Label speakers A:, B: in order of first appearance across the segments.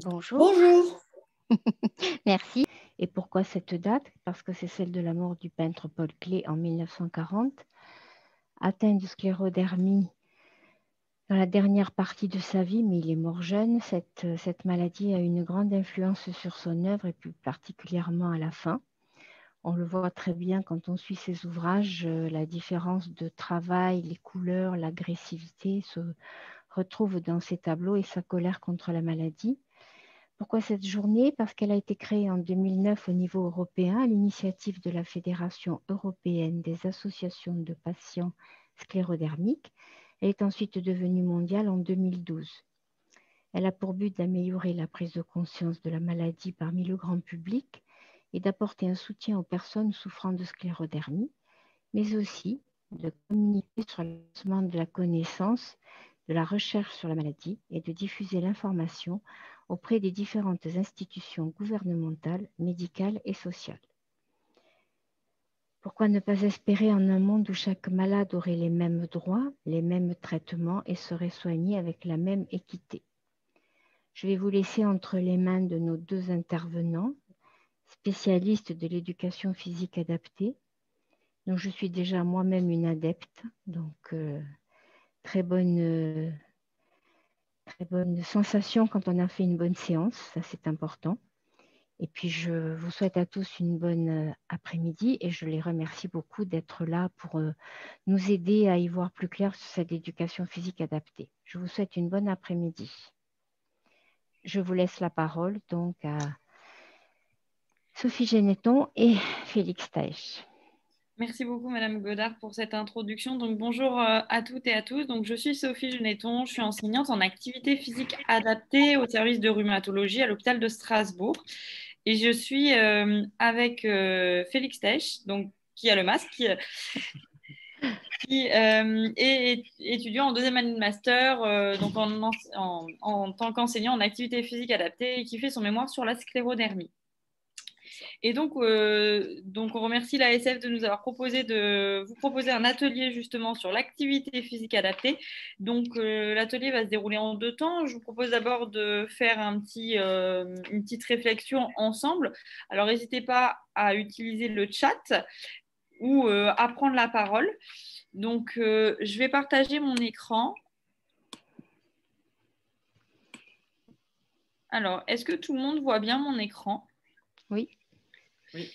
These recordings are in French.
A: Bonjour,
B: Bonjour.
A: merci. Et pourquoi cette date? Parce que c'est celle de la mort du peintre Paul Klee en 1940. Atteint de sclérodermie dans la dernière partie de sa vie, mais il est mort jeune, cette maladie a une grande influence sur son œuvre et plus particulièrement à la fin. On le voit très bien quand on suit ses ouvrages, la différence de travail, les couleurs, l'agressivité se retrouvent dans ses tableaux et sa colère contre la maladie. Pourquoi cette journée? Parce qu'elle a été créée en 2009 au niveau européen à l'initiative de la Fédération européenne des associations de patients sclérodermiques. Elle est ensuite devenue mondiale en 2012. Elle a pour but d'améliorer la prise de conscience de la maladie parmi le grand public et d'apporter un soutien aux personnes souffrant de sclérodermie, mais aussi de communiquer sur l'avancement de la connaissance, de la recherche sur la maladie et de diffuser l'information auprès des différentes institutions gouvernementales, médicales et sociales. Pourquoi ne pas espérer en un monde où chaque malade aurait les mêmes droits, les mêmes traitements et serait soigné avec la même équité? Je vais vous laisser entre les mains de nos deux intervenants, spécialistes de l'éducation physique adaptée, dont je suis déjà moi-même une adepte, donc très bonne sensation quand on a fait une bonne séance, ça c'est important. Et puis je vous souhaite à tous une bonne après-midi et je les remercie beaucoup d'être là pour nous aider à y voir plus clair sur cette éducation physique adaptée. Je vous souhaite une bonne après-midi. Je vous laisse la parole donc à Sophie Généton et Félix Taïch.
C: Merci beaucoup, Madame Godard, pour cette introduction. Donc, bonjour à toutes et à tous. Donc, je suis Sophie Geneton, je suis enseignante en activité physique adaptée au service de rhumatologie à l'hôpital de Strasbourg. Et je suis avec Félix Teich, donc, qui a le masque, qui est étudiant en deuxième année de master donc en tant qu'enseignant en activité physique adaptée et qui fait son mémoire sur la sclérodermie. Et donc, on remercie l'ASF de nous avoir proposé de vous proposer un atelier justement sur l'activité physique adaptée. Donc, l'atelier va se dérouler en 2 temps. Je vous propose d'abord de faire une petite réflexion ensemble. Alors, n'hésitez pas à utiliser le chat ou à prendre la parole. Donc, je vais partager mon écran. Alors, est-ce que tout le monde voit bien mon écran?
A: Oui.
B: Oui.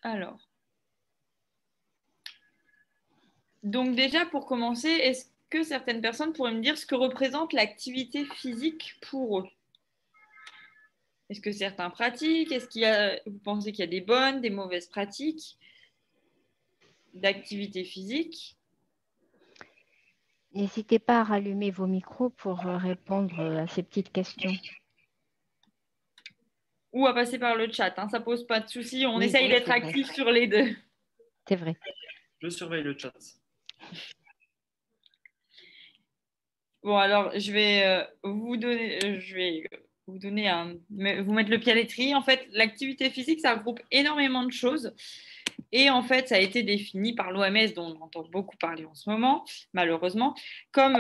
C: Alors. Donc déjà, pour commencer, est-ce que certaines personnes pourraient me dire ce que représente l'activité physique pour eux? Est-ce que certains pratiquent? Vous pensez qu'il y a des bonnes, des mauvaises pratiques d'activité physique?
A: N'hésitez pas à rallumer vos micros pour répondre à ces petites questions.
C: Ou à passer par le chat, hein, ça pose pas de souci. On
A: Oui,
C: essaye d'être
A: c'est vrai.
C: actif sur les deux.
A: C'est vrai.
B: Je surveille le chat.
C: Bon, alors je vais vous mettre le pied à l'étrier. En fait, l'activité physique, ça regroupe énormément de choses. Et en fait, ça a été défini par l'OMS, dont on entend beaucoup parler en ce moment, malheureusement, comme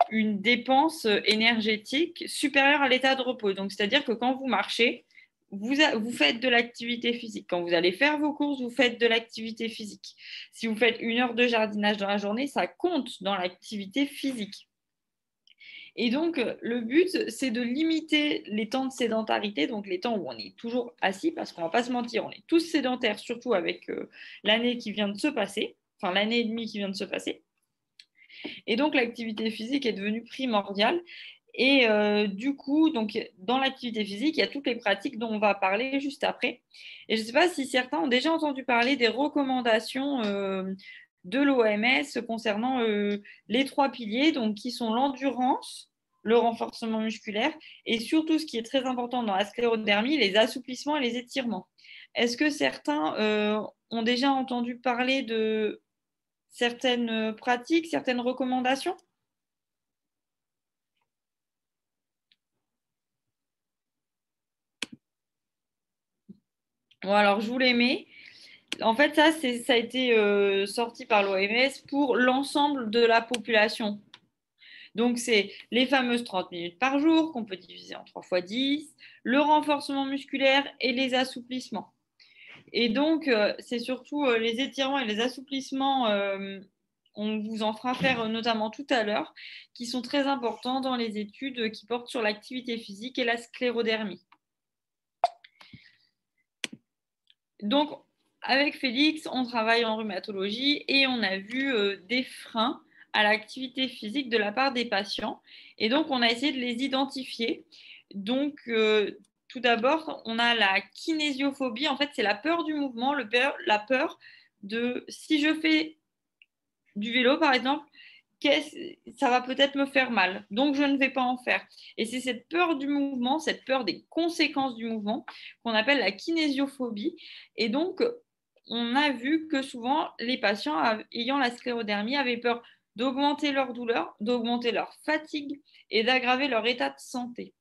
C: une dépense énergétique supérieure à l'état de repos. Donc, c'est-à-dire que quand vous marchez, vous faites de l'activité physique. Quand vous allez faire vos courses, vous faites de l'activité physique. Si vous faites 1 heure de jardinage dans la journée, ça compte dans l'activité physique. Et donc, le but, c'est de limiter les temps de sédentarité, donc les temps où on est toujours assis, parce qu'on ne va pas se mentir, on est tous sédentaires, surtout avec l'année qui vient de se passer, enfin l'année et demie qui vient de se passer. Et donc, l'activité physique est devenue primordiale. Et du coup, donc, dans l'activité physique, il y a toutes les pratiques dont on va parler juste après. Et je ne sais pas si certains ont déjà entendu parler des recommandations de l'OMS concernant les 3 piliers, donc, qui sont l'endurance, le renforcement musculaire et surtout, ce qui est très important dans la sclérodermie, les assouplissements et les étirements. Est-ce que certains ont déjà entendu parler de certaines pratiques, certaines recommandations? Bon, alors, je vous les mets. En fait, ça a été sorti par l'OMS pour l'ensemble de la population. Donc, c'est les fameuses 30 minutes par jour qu'on peut diviser en 3 fois 10, le renforcement musculaire et les assouplissements. Et donc, c'est surtout les étirements et les assouplissements, on vous en fera faire notamment tout à l'heure, qui sont très importants dans les études qui portent sur l'activité physique et la sclérodermie. Donc, avec Félix, on travaille en rhumatologie et on a vu des freins à l'activité physique de la part des patients. Et donc, on a essayé de les identifier. Donc, tout d'abord, on a la kinésiophobie. En fait, c'est la peur du mouvement, la peur de si je fais du vélo, par exemple, ça va peut-être me faire mal, donc je ne vais pas en faire. Et c'est cette peur du mouvement, cette peur des conséquences du mouvement qu'on appelle la kinésiophobie. Et donc, on a vu que souvent, les patients ayant la sclérodermie avaient peur d'augmenter leur douleur, d'augmenter leur fatigue et d'aggraver leur état de santé.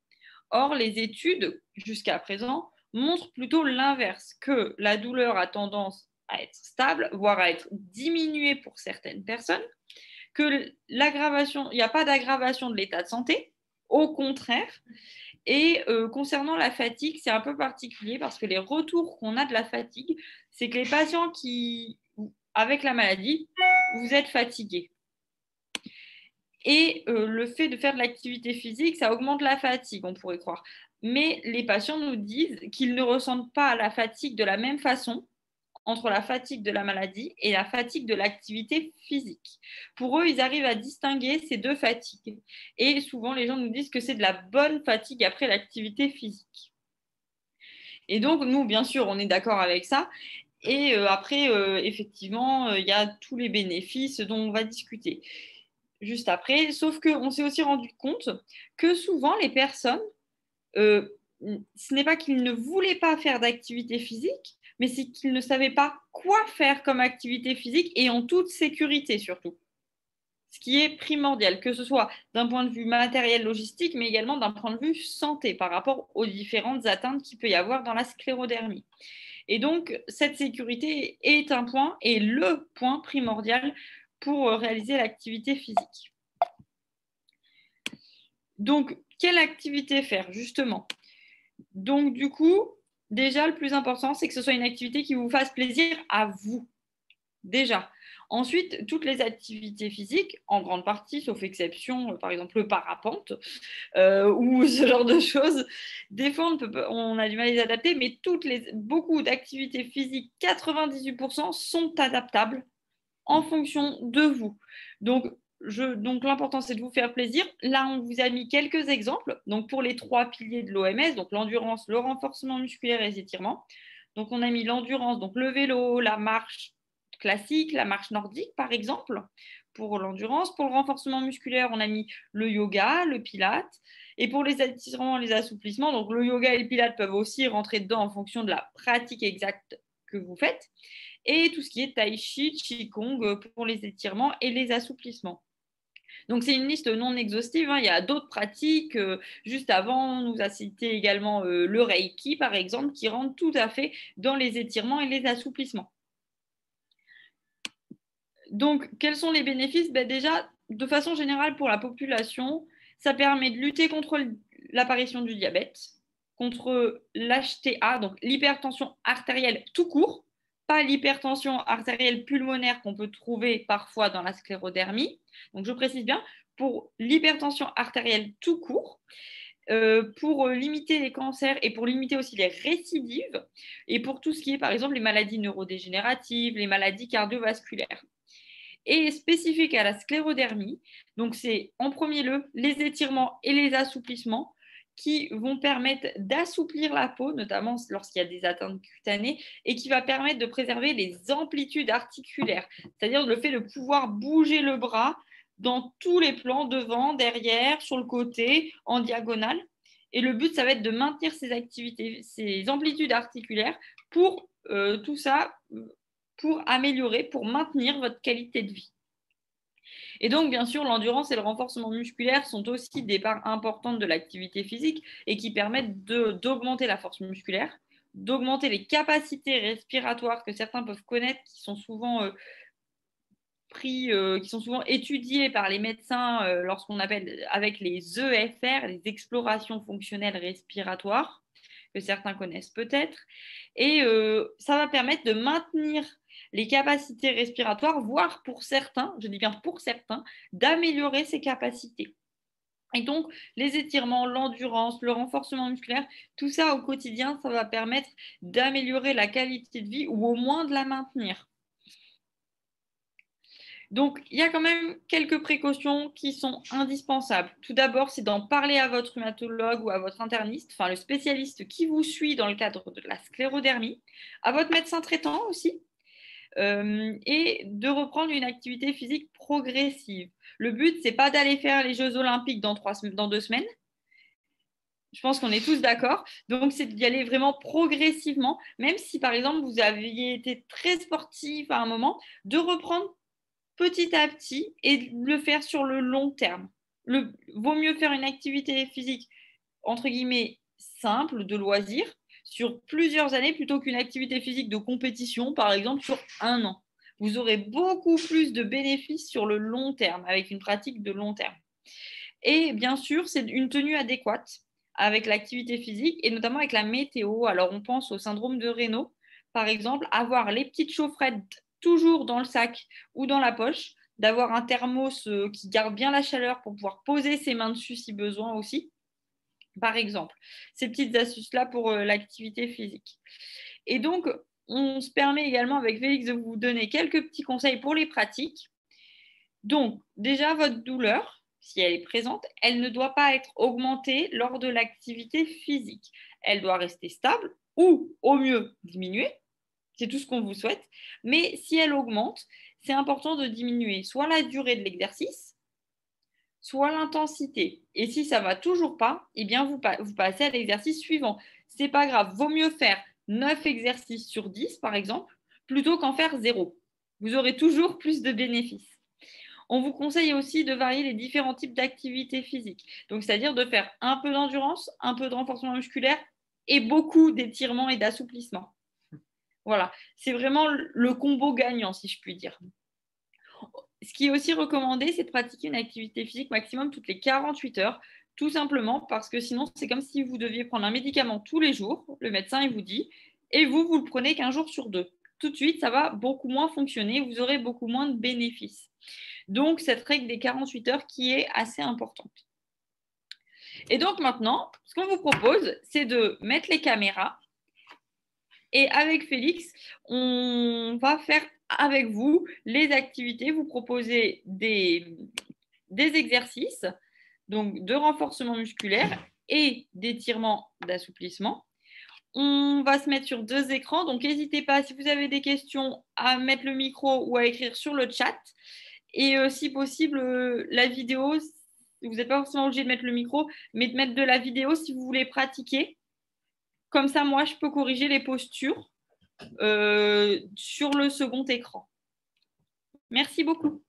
C: Or, les études, jusqu'à présent, montrent plutôt l'inverse, que la douleur a tendance à être stable, voire à être diminuée pour certaines personnes, que l'aggravation, il n'y a pas d'aggravation de l'état de santé, au contraire. Et concernant la fatigue, c'est un peu particulier parce que les retours qu'on a de la fatigue, c'est que les patients avec la maladie, vous êtes fatigués. Et le fait de faire de l'activité physique, ça augmente la fatigue, on pourrait croire. Mais les patients nous disent qu'ils ne ressentent pas la fatigue de la même façon entre la fatigue de la maladie et la fatigue de l'activité physique. Pour eux, ils arrivent à distinguer ces deux fatigues. Et souvent, les gens nous disent que c'est de la bonne fatigue après l'activité physique. Et donc, nous, bien sûr, on est d'accord avec ça. Et après, effectivement, il y a tous les bénéfices dont on va discuter juste après. Sauf qu'on s'est aussi rendu compte que souvent, les personnes, ce n'est pas qu'ils ne voulaient pas faire d'activité physique, mais c'est qu'ils ne savaient pas quoi faire comme activité physique et en toute sécurité surtout. Ce qui est primordial, que ce soit d'un point de vue matériel, logistique, mais également d'un point de vue santé par rapport aux différentes atteintes qu'il peut y avoir dans la sclérodermie. Et donc, cette sécurité est un point et le point primordial pour réaliser l'activité physique. Donc, quelle activité faire justement? Donc, du coup, déjà, le plus important, c'est que ce soit une activité qui vous fasse plaisir à vous. Déjà. Ensuite, toutes les activités physiques, en grande partie, sauf exception, par exemple le parapente ou ce genre de choses, des fois, on a du mal à les adapter, mais beaucoup d'activités physiques, 98%, sont adaptables en fonction de vous. Donc, l'important, c'est de vous faire plaisir. Là, on vous a mis quelques exemples. Donc, pour les 3 piliers de l'OMS, donc l'endurance, le renforcement musculaire et les étirements. Donc, on a mis l'endurance, donc le vélo, la marche classique, la marche nordique, par exemple, pour l'endurance. Pour le renforcement musculaire, on a mis le yoga, le pilate. Et pour les étirements, les assouplissements, donc le yoga et le pilate peuvent aussi rentrer dedans en fonction de la pratique exacte que vous faites. Et tout ce qui est tai chi, qigong pour les étirements et les assouplissements. Donc, c'est une liste non exhaustive, hein. Il y a d'autres pratiques. Juste avant, on nous a cité également le Reiki, par exemple, qui rentre tout à fait dans les étirements et les assouplissements. Donc, quels sont les bénéfices? Déjà, de façon générale, pour la population, ça permet de lutter contre l'apparition du diabète, contre l'HTA, donc l'hypertension artérielle tout court, pas l'hypertension artérielle pulmonaire qu'on peut trouver parfois dans la sclérodermie. Donc, je précise bien, pour l'hypertension artérielle tout court, pour limiter les cancers et pour limiter aussi les récidives, et pour tout ce qui est, par exemple, les maladies neurodégénératives, les maladies cardiovasculaires. Et spécifique à la sclérodermie, donc c'est en premier lieu les étirements et les assouplissements qui vont permettre d'assouplir la peau, notamment lorsqu'il y a des atteintes cutanées, et qui va permettre de préserver les amplitudes articulaires, c'est-à-dire le fait de pouvoir bouger le bras dans tous les plans, devant, derrière, sur le côté, en diagonale. Et le but, ça va être de maintenir ces activités, ces amplitudes articulaires pour tout ça, pour améliorer, pour maintenir votre qualité de vie. Et donc, bien sûr, l'endurance et le renforcement musculaire sont aussi des parts importantes de l'activité physique et qui permettent d'augmenter la force musculaire, d'augmenter les capacités respiratoires que certains peuvent connaître, qui sont souvent qui sont souvent étudiés par les médecins lorsqu'on appelle avec les EFR, les explorations fonctionnelles respiratoires, que certains connaissent peut-être. Et ça va permettre de maintenir les capacités respiratoires, voire pour certains, je dis bien pour certains, d'améliorer ces capacités. Et donc, les étirements, l'endurance, le renforcement musculaire, tout ça au quotidien, ça va permettre d'améliorer la qualité de vie ou au moins de la maintenir. Donc, il y a quand même quelques précautions qui sont indispensables. Tout d'abord, c'est d'en parler à votre rhumatologue ou à votre interniste, enfin le spécialiste qui vous suit dans le cadre de la sclérodermie, à votre médecin traitant aussi, et de reprendre une activité physique progressive. Le but, ce n'est pas d'aller faire les Jeux Olympiques dans 2 semaines. Je pense qu'on est tous d'accord. Donc, c'est d'y aller vraiment progressivement, même si, par exemple, vous aviez été très sportif à un moment, de reprendre petit à petit et de le faire sur le long terme. Vaut mieux faire une activité physique, entre guillemets, simple, de loisir, sur plusieurs années plutôt qu'une activité physique de compétition, par exemple, sur 1 an. Vous aurez beaucoup plus de bénéfices sur le long terme, avec une pratique de long terme. Et bien sûr, c'est une tenue adéquate avec l'activité physique et notamment avec la météo. Alors, on pense au syndrome de Raynaud, par exemple, avoir les petites chaufferettes toujours dans le sac ou dans la poche, d'avoir un thermos qui garde bien la chaleur pour pouvoir poser ses mains dessus si besoin aussi, par exemple. Ces petites astuces-là pour l'activité physique. Et donc, on se permet également avec Félix de vous donner quelques petits conseils pour les pratiques. Donc, déjà, votre douleur, si elle est présente, elle ne doit pas être augmentée lors de l'activité physique. Elle doit rester stable ou, au mieux, diminuer. C'est tout ce qu'on vous souhaite. Mais si elle augmente, c'est important de diminuer soit la durée de l'exercice, soit l'intensité. Et si ça ne va toujours pas, eh bien vous passez à l'exercice suivant. Ce n'est pas grave, vaut mieux faire 9 exercices sur 10, par exemple, plutôt qu'en faire 0. Vous aurez toujours plus de bénéfices. On vous conseille aussi de varier les différents types d'activités physiques. Donc, c'est-à-dire de faire un peu d'endurance, un peu de renforcement musculaire et beaucoup d'étirements et d'assouplissement. Voilà, c'est vraiment le combo gagnant, si je puis dire. Ce qui est aussi recommandé, c'est de pratiquer une activité physique maximum toutes les 48 heures, tout simplement parce que sinon, c'est comme si vous deviez prendre un médicament tous les jours. Le médecin, il vous dit, et vous le prenez qu'1 jour sur 2. Tout de suite, ça va beaucoup moins fonctionner, vous aurez beaucoup moins de bénéfices. Donc, cette règle des 48 heures qui est assez importante. Et donc maintenant, ce qu'on vous propose, c'est de mettre les caméras. Et avec Félix, on va faire avec vous les activités, vous proposer des exercices donc de renforcement musculaire et d'étirement, d'assouplissement. On va se mettre sur 2 écrans, donc n'hésitez pas, si vous avez des questions, à mettre le micro ou à écrire sur le chat. Et si possible, la vidéo, vous n'êtes pas forcément obligé de mettre le micro, mais de mettre de la vidéo si vous voulez pratiquer. Comme ça, moi, je peux corriger les postures sur le second écran. Merci beaucoup.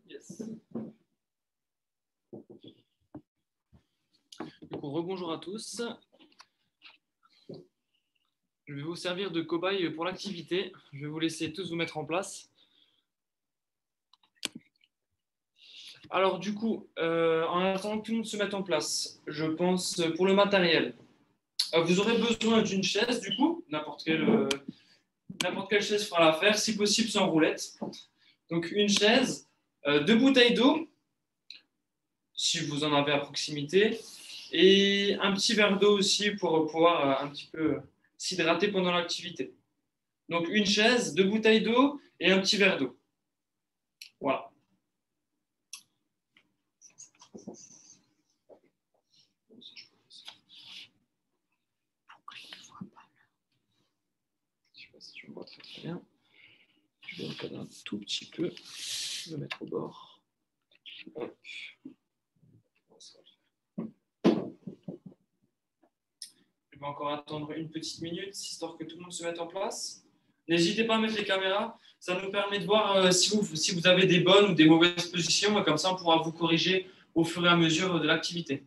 B: Yes. Donc, rebonjour à tous. Je vais vous servir de cobaye pour l'activité. Je vais vous laisser tous vous mettre en place. Alors du coup, en attendant que tout le monde se mette en place, je pense pour le matériel, vous aurez besoin d'une chaise du coup, n'importe quelle chaise fera l'affaire, si possible sans roulette. Donc une chaise, 2 bouteilles d'eau, si vous en avez à proximité, et un petit verre d'eau aussi pour pouvoir un petit peu s'hydrater pendant l'activité. Donc une chaise, 2 bouteilles d'eau et un petit verre d'eau. Voilà. Je ne sais pas si je me vois très bien. Je vais encadrer un tout petit peu. Je vais me mettre au bord. Hop. Je vais encore attendre une petite minute, histoire que tout le monde se mette en place. N'hésitez pas à mettre les caméras. Ça nous permet de voir si vous avez des bonnes ou des mauvaises positions. Et comme ça, on pourra vous corriger au fur et à mesure de l'activité.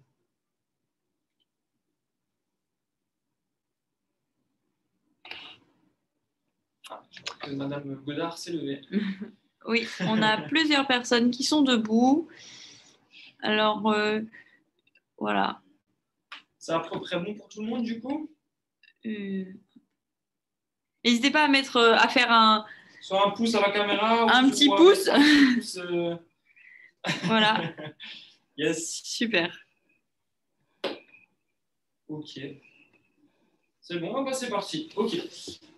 B: que Madame Godard s'est levée.
C: Oui, on a plusieurs personnes qui sont debout. Alors, voilà.
B: C'est à peu près bon pour tout le monde, du coup?
C: N'hésitez pas à faire un
B: pouce à la caméra.
C: Un petit pouce.
B: Un petit pouce
C: Voilà.
B: Yes.
C: Super.
B: Ok. C'est bon, bah, c'est parti. Ok.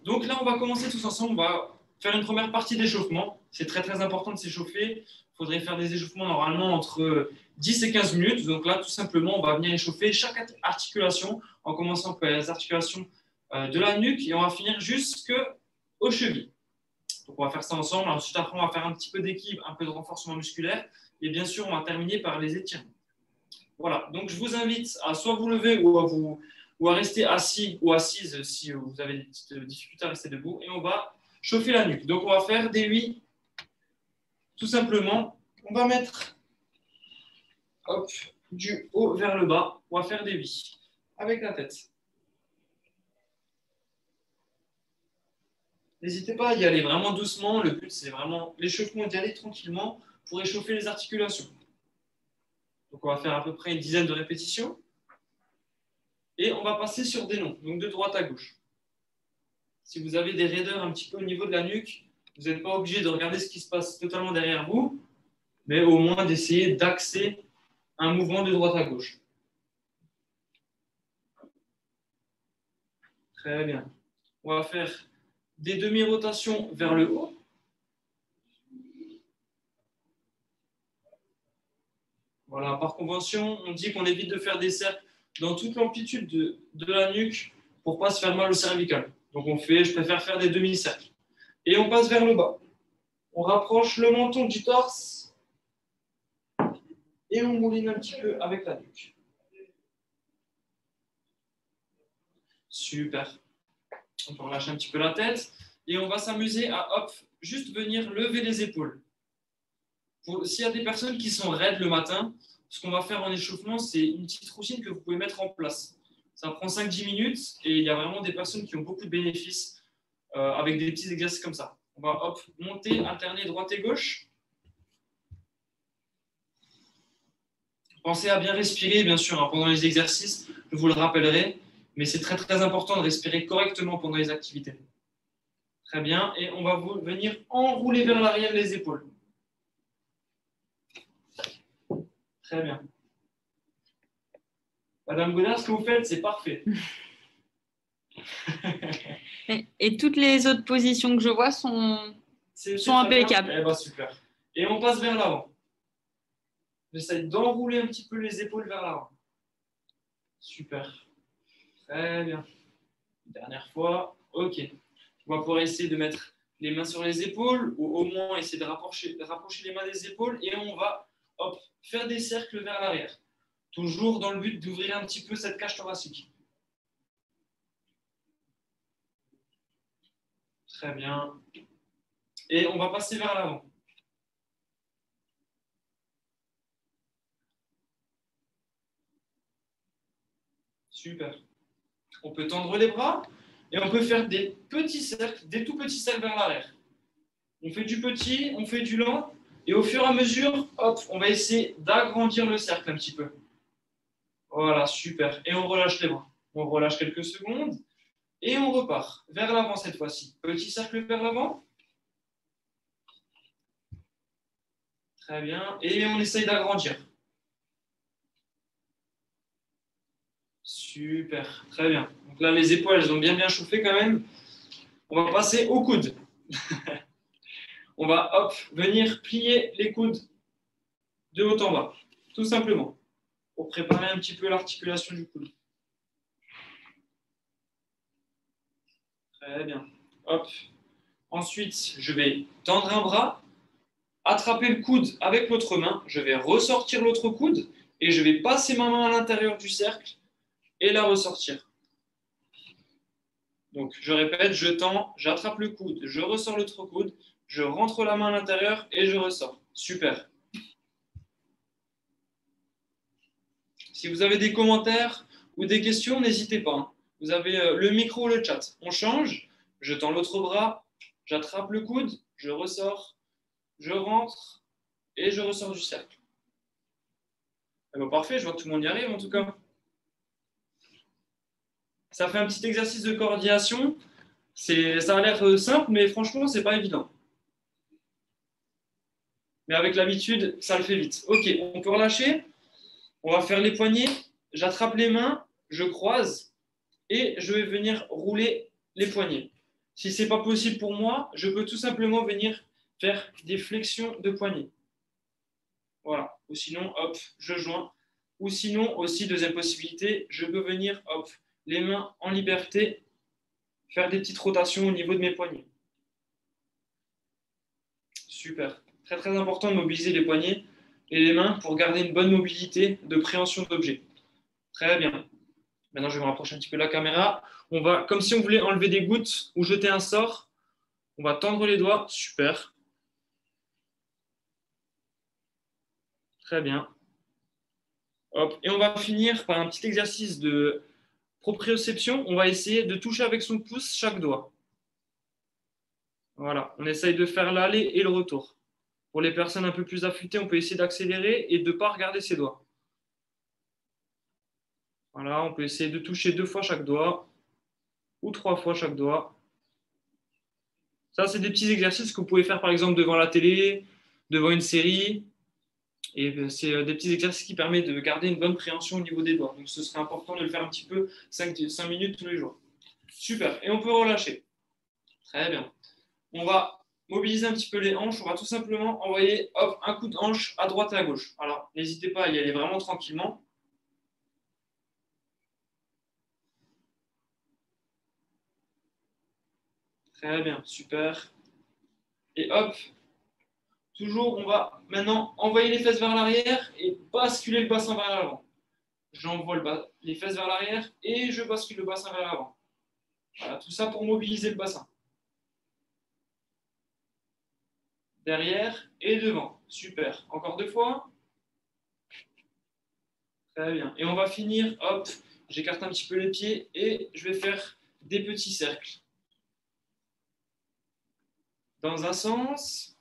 B: Donc là, on va commencer tous ensemble. On va faire une première partie d'échauffement. C'est très très important de s'échauffer. Il faudrait faire des échauffements normalement entre 10 et 15 minutes. Donc là, tout simplement, on va venir échauffer chaque articulation en commençant par les articulations de la nuque et on va finir jusqu'aux chevilles. Donc on va faire ça ensemble. Ensuite, après, on va faire un petit peu d'équilibre, un peu de renforcement musculaire. Et bien sûr, on va terminer par les étirements. Voilà. Donc je vous invite à soit vous lever ou à rester assis ou assise si vous avez des petites difficultés à rester debout. Et on va chauffer la nuque. Donc, on va faire des 8. Tout simplement, on va mettre du haut vers le bas. On va faire des 8 avec la tête. N'hésitez pas à y aller vraiment doucement. Le but, c'est vraiment l'échauffement, d'y aller tranquillement pour échauffer les articulations. Donc, on va faire à peu près une dizaine de répétitions. Et on va passer sur des noms, donc de droite à gauche. Si vous avez des raideurs un petit peu au niveau de la nuque, vous n'êtes pas obligé de regarder ce qui se passe totalement derrière vous, mais au moins d'essayer d'axer un mouvement de droite à gauche. Très bien. On va faire des demi-rotations vers le haut. Voilà, par convention, on dit qu'on évite de faire des cercles dans toute l'amplitude de la nuque pour ne pas se faire mal au cervical. Donc je préfère faire des demi-cercles. Et on passe vers le bas. On rapproche le menton du torse et on mouline un petit peu avec la nuque. Super. On peut relâcher un petit peu la tête et on va s'amuser à juste venir lever les épaules. S'il y a des personnes qui sont raides le matin, ce qu'on va faire en échauffement, c'est une petite routine que vous pouvez mettre en place. Ça prend 5-10 minutes et il y a vraiment des personnes qui ont beaucoup de bénéfices avec des petits exercices comme ça. On va monter, alterner droite et gauche. Pensez à bien respirer, bien sûr, hein, pendant les exercices, je vous le rappellerai, mais c'est très très important de respirer correctement pendant les activités. Très bien, et on va venir enrouler vers l'arrière les épaules. Très bien. Madame Godard, ce que vous faites, c'est parfait.
C: Et toutes les autres positions que je vois sont impeccables.
B: Eh ben, super. Et on passe vers l'avant. J'essaie d'enrouler un petit peu les épaules vers l'avant. Super. Très bien. Dernière fois. OK. On va pouvoir essayer de mettre les mains sur les épaules ou au moins essayer de rapprocher les mains des épaules et on va faire des cercles vers l'arrière. Toujours dans le but d'ouvrir un petit peu cette cage thoracique. Très bien. Et on va passer vers l'avant. Super. On peut tendre les bras et on peut faire des petits cercles, des tout petits cercles vers l'arrière. On fait du petit, on fait du lent et au fur et à mesure, on va essayer d'agrandir le cercle un petit peu. Voilà, super. Et on relâche les bras. On relâche quelques secondes et on repart vers l'avant cette fois-ci. Petit cercle vers l'avant. Très bien. Et on essaye d'agrandir. Super, très bien. Donc là, les épaules, elles ont bien chauffé quand même. On va passer au coude. On va venir plier les coudes de haut en bas, tout simplement, pour préparer un petit peu l'articulation du coude. Très bien. Ensuite, je vais tendre un bras, attraper le coude avec l'autre main, je vais ressortir l'autre coude et je vais passer ma main à l'intérieur du cercle et la ressortir. Donc, je répète, je tends, j'attrape le coude, je ressors l'autre coude, je rentre la main à l'intérieur et je ressors. Super. Si vous avez des commentaires ou des questions, n'hésitez pas. Vous avez le micro ou le chat. On change, je tends l'autre bras, j'attrape le coude, je ressors, je rentre et je ressors du cercle. Eh ben, parfait, je vois que tout le monde y arrive en tout cas. Ça fait un petit exercice de coordination. Ça a l'air simple, mais franchement, c'est pas évident. Mais avec l'habitude, ça le fait vite. Ok, on peut relâcher. On va faire les poignets. J'attrape les mains, je croise et je vais venir rouler les poignets. Si ce n'est pas possible pour moi, je peux tout simplement venir faire des flexions de poignets. Voilà. Ou sinon, hop, je joins. Ou sinon, aussi, deuxième possibilité, je peux venir, hop, les mains en liberté, faire des petites rotations au niveau de mes poignets. Super. Très, très important de mobiliser les poignets et les mains pour garder une bonne mobilité de préhension d'objets. Très bien. Maintenant, je vais me rapprocher un petit peu de la caméra. On va, comme si on voulait enlever des gouttes ou jeter un sort, on va tendre les doigts. Super. Très bien. Hop. Et on va finir par un petit exercice de proprioception. On va essayer de toucher avec son pouce chaque doigt. Voilà. On essaye de faire l'aller et le retour. Pour les personnes un peu plus affûtées, on peut essayer d'accélérer et de ne pas regarder ses doigts. Voilà, on peut essayer de toucher 2 fois chaque doigt ou 3 fois chaque doigt. Ça, c'est des petits exercices que vous pouvez faire par exemple devant la télé, devant une série. Et c'est des petits exercices qui permettent de garder une bonne préhension au niveau des doigts. Donc, ce serait important de le faire un petit peu 5 minutes tous les jours. Super. Et on peut relâcher. Très bien. On va mobiliser un petit peu les hanches. On va tout simplement envoyer hop, un coup de hanche à droite et à gauche. Alors, n'hésitez pas à y aller vraiment tranquillement. Très bien, super. Et hop, toujours, on va maintenant envoyer les fesses vers l'arrière et basculer le bassin vers l'avant. J'envoie les fesses vers l'arrière et je bascule le bassin vers l'avant. Voilà, tout ça pour mobiliser le bassin. Derrière et devant. Super. Encore 2 fois. Très bien. Et on va finir, hop, j'écarte un petit peu les pieds et je vais faire des petits cercles. Dans un sens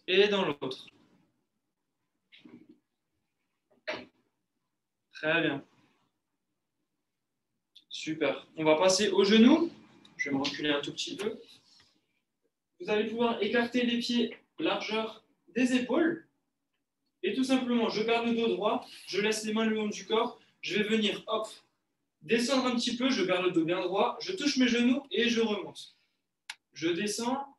B: et dans l'autre. Très bien. Super. On va passer au genou. Je vais me reculer un tout petit peu. Vous allez pouvoir écarter les pieds largeur des épaules. Et tout simplement, je garde le dos droit, je laisse les mains le long du corps. Je vais venir, hop, descendre un petit peu, je garde le dos bien droit, je touche mes genoux et je remonte. Je descends,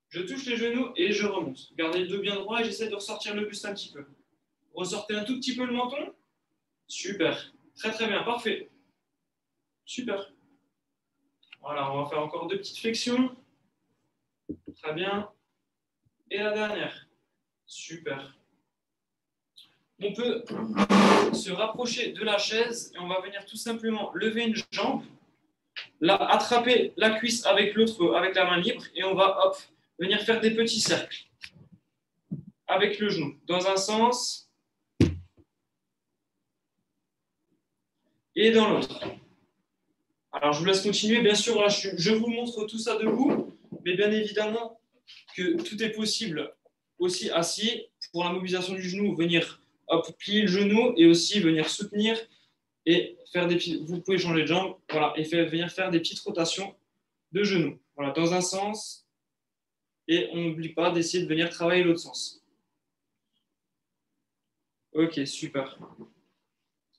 B: je touche les genoux et je remonte. Gardez le dos bien droit et j'essaie de ressortir le buste un petit peu. Ressortez un tout petit peu le menton. Super. Très très bien, parfait. Super. Voilà, on va faire encore 2 petites flexions. Très bien. Et la dernière. Super. On peut se rapprocher de la chaise et on va venir tout simplement lever une jambe, là, attraper la cuisse avec l'autre, avec la main libre et on va hop, venir faire des petits cercles avec le genou dans un sens et dans l'autre. Alors je vous laisse continuer, bien sûr, là, je vous montre tout ça debout, mais bien évidemment que tout est possible aussi assis pour la mobilisation du genou, venir hop, plier le genou et aussi venir soutenir et faire des petits, vous pouvez changer de jambe, voilà, et venir faire des petites rotations de genoux, voilà, dans un sens, et on n'oublie pas d'essayer de venir travailler l'autre sens. Ok, super.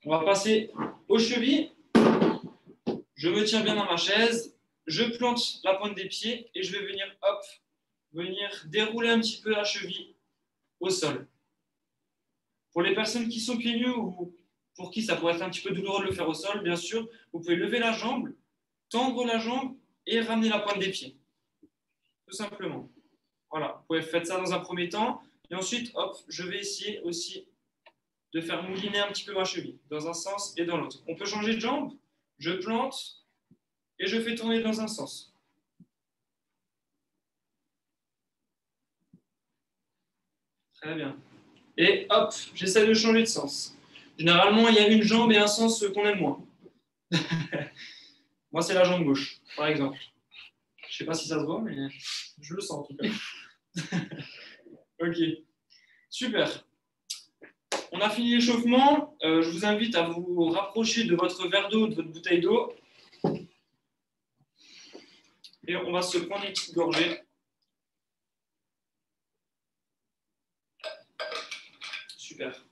B: On va passer aux chevilles. Je me tiens bien dans ma chaise, je plante la pointe des pieds et je vais venir, hop, venir dérouler un petit peu la cheville au sol. Pour les personnes qui sont pieds nus ou pour qui ça pourrait être un petit peu douloureux de le faire au sol, bien sûr, vous pouvez lever la jambe, tendre la jambe et ramener la pointe des pieds. Tout simplement. Voilà, vous pouvez faire ça dans un premier temps. Et ensuite, hop, je vais essayer aussi de faire mouliner un petit peu ma cheville, dans un sens et dans l'autre. On peut changer de jambe, je plante et je fais tourner dans un sens. Très bien. Et hop, j'essaie de changer de sens. Généralement, il y a une jambe et un sens qu'on aime moins. Moi, c'est la jambe gauche, par exemple. Je ne sais pas si ça se voit, mais je le sens en tout cas. Ok, super. On a fini l'échauffement. Je vous invite à vous rapprocher de votre verre d'eau, de votre bouteille d'eau. Et on va se prendre une petite gorgée. Super.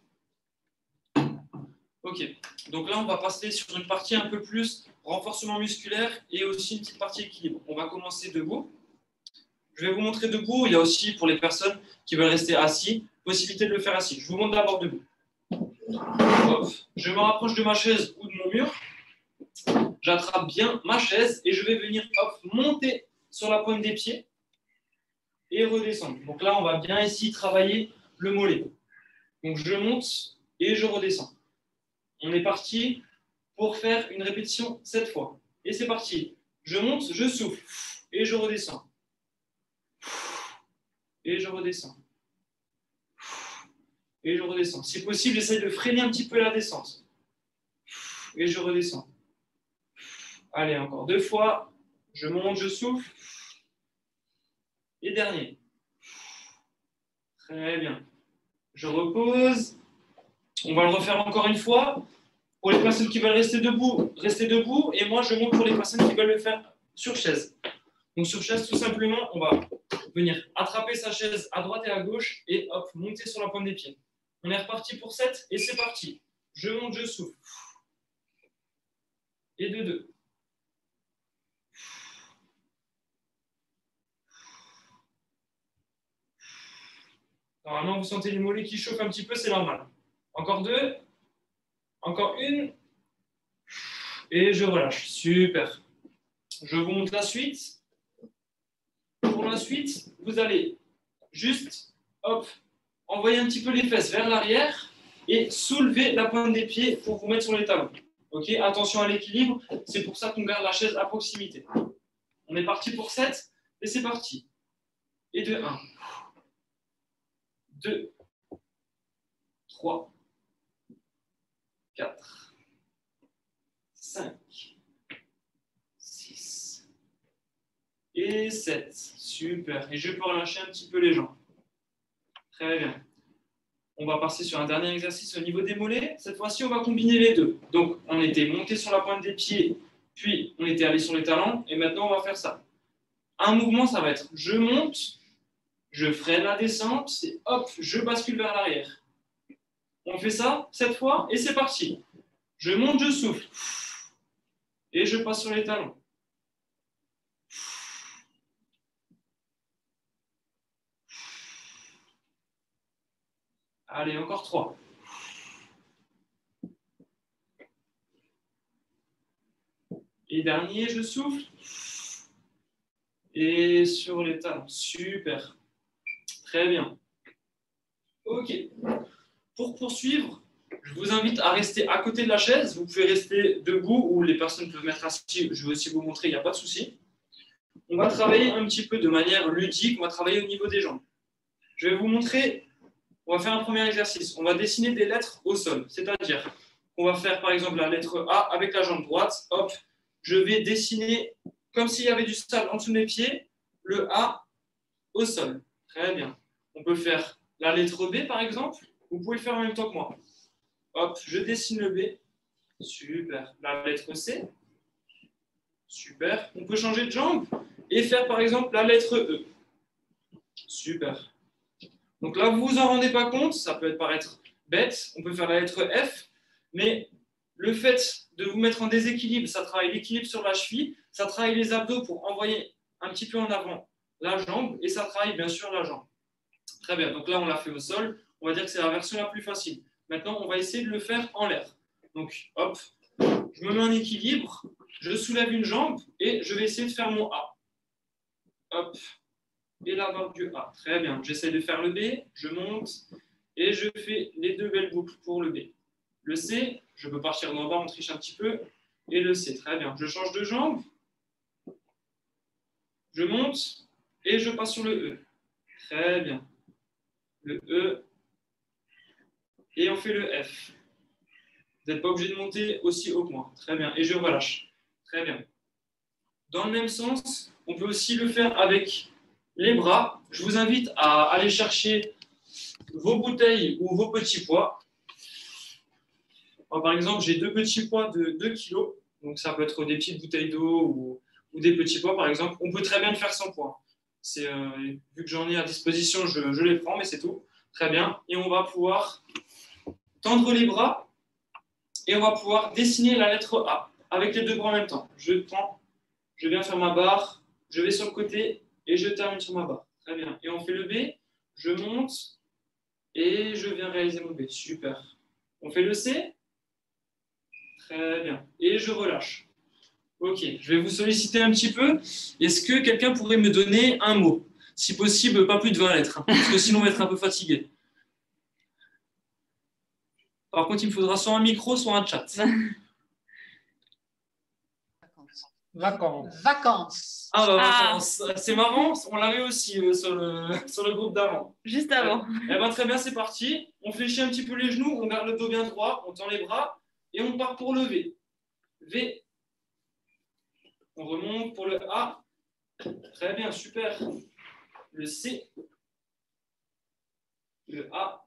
B: Ok, donc là, on va passer sur une partie un peu plus renforcement musculaire et aussi une petite partie équilibre. On va commencer debout. Je vais vous montrer debout. Il y a aussi, pour les personnes qui veulent rester assis, possibilité de le faire assis. Je vous montre d'abord debout. Hop. Je me rapproche de ma chaise ou de mon mur. J'attrape bien ma chaise et je vais venir monter sur la pointe des pieds et redescendre. Donc là, on va bien ici travailler le mollet. Donc je monte et je redescends. On est parti pour faire une répétition 7 fois. Et c'est parti. Je monte, je souffle et je redescends. Et je redescends. Et je redescends. Si possible, j'essaie de freiner un petit peu la descente. Et je redescends. Allez, encore 2 fois. Je monte, je souffle. Et dernier. Très bien. Je repose. On va le refaire encore une fois. Pour les personnes qui veulent rester debout, restez debout. Et moi, je monte pour les personnes qui veulent le faire sur chaise. Donc sur chaise, tout simplement, on va venir attraper sa chaise à droite et à gauche et hop, monter sur la pointe des pieds. On est reparti pour 7 et c'est parti. Je monte, je souffle. Et de 2. Normalement, vous sentez les mollets qui chauffent un petit peu, c'est normal. Encore 2. Encore 1. Et je relâche. Super. Je vous montre la suite. Pour la suite, vous allez juste, hop, envoyer un petit peu les fesses vers l'arrière et soulever la pointe des pieds pour vous mettre sur les talons. Ok, attention à l'équilibre, c'est pour ça qu'on garde la chaise à proximité. On est parti pour 7 et c'est parti. Et de 1, 2, 3, 4, 5, 6 et 7. Super. Et je peux relâcher un petit peu les jambes. Très bien. On va passer sur un dernier exercice au niveau des mollets. Cette fois-ci, on va combiner les deux. Donc, on était monté sur la pointe des pieds, puis on était allé sur les talons, et maintenant, on va faire ça. Un mouvement, ça va être je monte, je freine la descente, et hop, je bascule vers l'arrière. On fait ça 7 fois, et c'est parti. Je monte, je souffle, et je passe sur les talons. Allez, encore 3. Et dernier, je souffle. Et sur les talons. Super. Très bien. Ok. Pour poursuivre, je vous invite à rester à côté de la chaise. Vous pouvez rester debout ou les personnes peuvent mettre assis. Je vais aussi vous montrer, il n'y a pas de souci. On va travailler un petit peu de manière ludique. On va travailler au niveau des jambes. Je vais vous montrer. On va faire un premier exercice. On va dessiner des lettres au sol. C'est-à-dire qu'on va faire par exemple la lettre A avec la jambe droite. Hop, je vais dessiner comme s'il y avait du sable en dessous de mes pieds, le A au sol. Très bien. On peut faire la lettre B par exemple. Vous pouvez le faire en même temps que moi. Hop, je dessine le B. Super. La lettre C. Super. On peut changer de jambe et faire par exemple la lettre E. Super. Donc là, vous vous en rendez pas compte, ça peut paraître bête. On peut faire la lettre F, mais le fait de vous mettre en déséquilibre, ça travaille l'équilibre sur la cheville, ça travaille les abdos pour envoyer un petit peu en avant la jambe et ça travaille bien sûr la jambe. Très bien, donc là, on l'a fait au sol. On va dire que c'est la version la plus facile. Maintenant, on va essayer de le faire en l'air. Donc, hop, je me mets en équilibre, je soulève une jambe et je vais essayer de faire mon A. Hop, et la barre du A. Très bien, j'essaie de faire le B, je monte et je fais les 2 belles boucles pour le B. Le C, je peux partir d'en bas, on triche un petit peu. Et le C, très bien. Je change de jambe, je monte et je passe sur le E. Très bien. Le E et on fait le F. Vous n'êtes pas obligé de monter aussi haut que moi. Très bien. Et je relâche. Très bien. Dans le même sens, On peut aussi le faire avec les bras. Je vous invite à aller chercher vos bouteilles ou vos petits pois. Alors, par exemple, j'ai 2 petits pois de 2 kg. Donc, ça peut être des petites bouteilles d'eau ou des petits pois, par exemple. On peut très bien le faire sans pois. Vu que j'en ai à disposition, je les prends, mais c'est tout. Très bien. Et on va pouvoir tendre les bras et on va pouvoir dessiner la lettre A avec les 2 bras en même temps. Je viens faire ma barre, je vais sur le côté et je termine sur ma barre. Très bien. Et on fait le B, je monte et je viens réaliser mon B. Super. On fait le C. Très bien. Et je relâche. Ok, je vais vous solliciter un petit peu. Est-ce que quelqu'un pourrait me donner un mot? Si possible, pas plus de 20 lettres, hein, parce que sinon on va être un peu fatigué. Par contre, il me faudra soit un micro, soit un chat.
D: Vacances.
B: Ah bah vacances. C'est marrant, on l'avait aussi sur le groupe d'avant.
C: Juste avant.
B: Eh ben, très bien, c'est parti. On fléchit un petit peu les genoux, on garde le dos bien droit, on tend les bras et on part pour le V. V. On remonte pour le A. Très bien, super. Le C. Le A.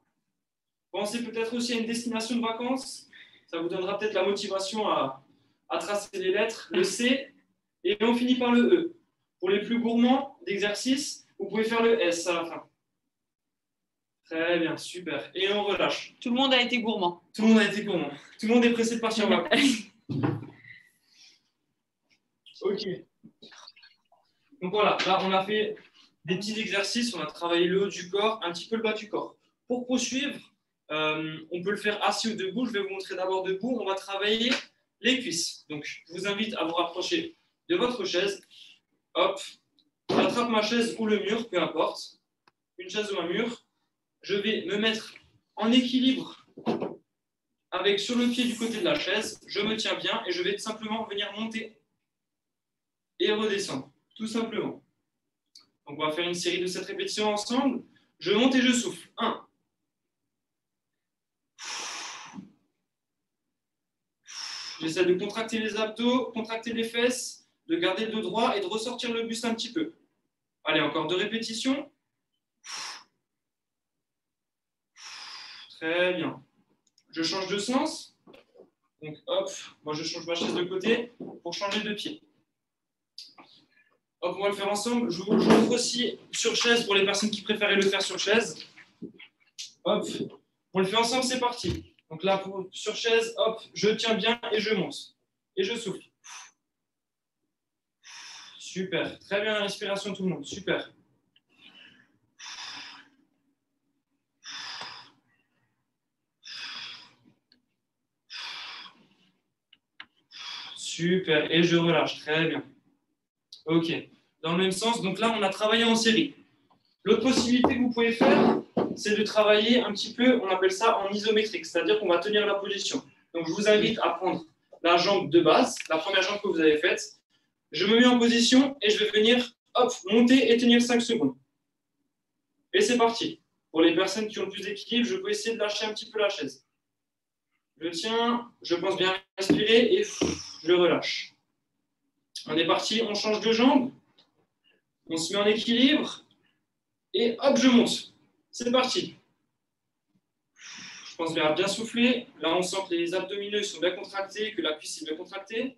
B: Pensez peut-être aussi à une destination de vacances. Ça vous donnera peut-être la motivation à tracer les lettres. Le C. Et on finit par le E. Pour les plus gourmands d'exercice, vous pouvez faire le S à la fin. Très bien, super. Et on relâche.
C: Tout le monde a été gourmand.
B: Tout le monde a été gourmand. Tout le monde est pressé de partir en vacances. Ok. Donc voilà, là on a fait des petits exercices, on a travaillé le haut du corps, un petit peu le bas du corps. Pour poursuivre, on peut le faire assis ou debout. Je vais vous montrer d'abord debout. On va travailler les cuisses. Donc je vous invite à vous rapprocher de votre chaise. Hop, j'attrape ma chaise ou le mur, peu importe. Une chaise ou un mur. Je vais me mettre en équilibre avec sur le pied du côté de la chaise. Je me tiens bien et je vais simplement venir monter et redescendre, tout simplement. Donc, on va faire une série de 7 répétitions ensemble. Je monte et je souffle. 1. J'essaie de contracter les abdos, contracter les fesses, de garder le dos droit et de ressortir le buste un petit peu. Allez, encore 2 répétitions. Très bien. Je change de sens. Donc, hop, moi je change ma chaise de côté pour changer de pied. Hop, on va le faire ensemble. Je vous montre aussi sur chaise pour les personnes qui préféraient le faire sur chaise. Hop, on le fait ensemble, c'est parti. Donc là, sur chaise, hop, je tiens bien et je monte. Et je souffle. Super, très bien la respiration tout le monde, super. Super, et je relâche, très bien. Ok, dans le même sens, donc là, on a travaillé en série. L'autre possibilité que vous pouvez faire, c'est de travailler un petit peu, on appelle ça en isométrique, c'est-à-dire qu'on va tenir la position. Donc, je vous invite à prendre la jambe de base, la première jambe que vous avez faite. Je me mets en position et je vais venir, hop, monter et tenir 5 secondes. Et c'est parti. Pour les personnes qui ont plus d'équilibre, je peux essayer de lâcher un petit peu la chaise. Je tiens, je pense bien respirer et je relâche. On est parti, on change de jambe. On se met en équilibre. Et hop, je monte. C'est parti. Je pense bien à bien souffler. Là, on sent que les abdominaux sont bien contractés, que la cuisse est bien contractée.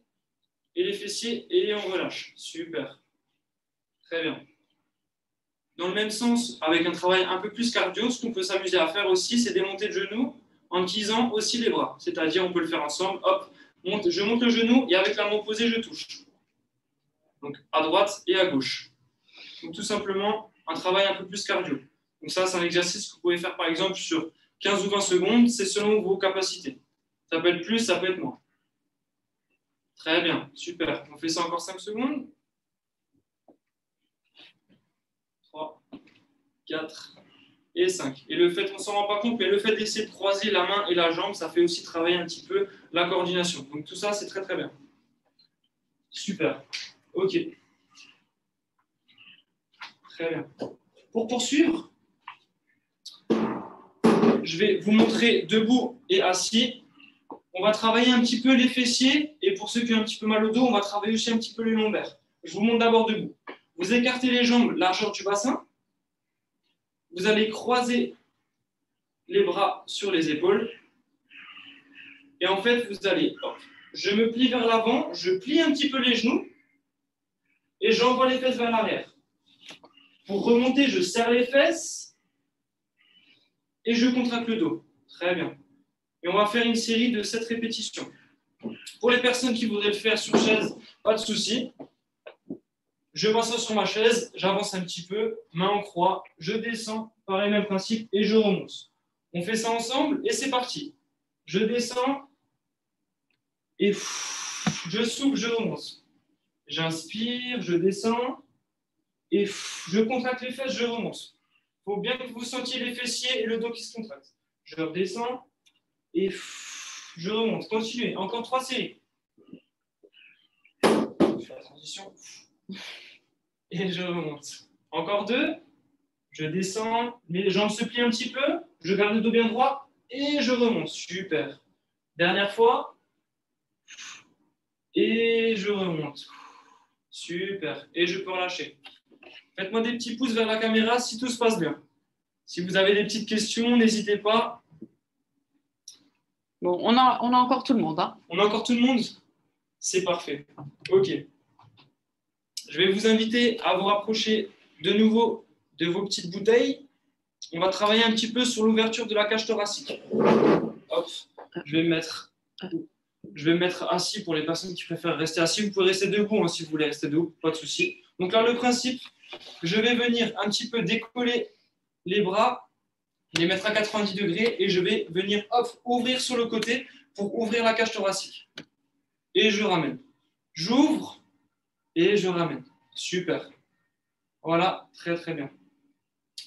B: Et les fessiers, et on relâche. Super. Très bien. Dans le même sens, avec un travail un peu plus cardio, ce qu'on peut s'amuser à faire aussi, c'est des montées de genoux en utilisant aussi les bras. C'est-à-dire, on peut le faire ensemble. Hop, je monte le genou et avec la main opposée, je touche. Donc, à droite et à gauche. Donc, tout simplement, un travail un peu plus cardio. Donc, ça, c'est un exercice que vous pouvez faire, par exemple, sur 15 ou 20 secondes. C'est selon vos capacités. Ça peut être plus, ça peut être moins. Très bien, super. On fait ça encore 5 secondes. 3, 4 et 5. Et le fait, on ne s'en rend pas compte, mais le fait d'essayer de croiser la main et la jambe, ça fait aussi travailler un petit peu la coordination. Donc, tout ça, c'est très, très bien. Super. OK. Très bien. Pour poursuivre, je vais vous montrer debout et assis. On va travailler un petit peu les fessiers et pour ceux qui ont un petit peu mal au dos, on va travailler aussi un petit peu les lombaires. Je vous montre d'abord debout. Vous écartez les jambes, largeur du bassin. Vous allez croiser les bras sur les épaules. Et en fait, vous allez, hop, je me plie vers l'avant, je plie un petit peu les genoux et j'envoie les fesses vers l'arrière. Pour remonter, je serre les fesses et je contracte le dos. Très bien. Et on va faire une série de 7 répétitions. Pour les personnes qui voudraient le faire sur chaise, pas de souci. Je m'assois sur ma chaise, j'avance un petit peu, main en croix, je descends, pareil, même principe, et je remonte. On fait ça ensemble et c'est parti. Je descends et je souffle, je remonte. J'inspire, je descends et je contracte les fesses, je remonte. Il faut bien que vous sentiez les fessiers et le dos qui se contractent. Je redescends et je remonte. Continuez. Encore 3 séries. Je fais la transition. Et je remonte. Encore 2. Je descends. Les jambes se plient un petit peu. Je garde le dos bien droit. Et je remonte. Super. Dernière fois. Et je remonte. Super. Et je peux relâcher. Faites-moi des petits pouces vers la caméra si tout se passe bien. Si vous avez des petites questions, n'hésitez pas.
C: Bon, on a encore tout le monde. Hein.
B: On a encore tout le monde? C'est parfait. OK. Je vais vous inviter à vous rapprocher de nouveau de vos petites bouteilles. On va travailler un petit peu sur l'ouverture de la cage thoracique. Hop. Je vais me mettre assis pour les personnes qui préfèrent rester assis. Vous pouvez rester debout hein, si vous voulez rester debout, pas de souci. Donc là, le principe, je vais venir un petit peu décoller les bras, les mettre à 90 degrés et je vais venir ouvrir sur le côté pour ouvrir la cage thoracique. Et je ramène. J'ouvre et je ramène. Super. Voilà, très très bien.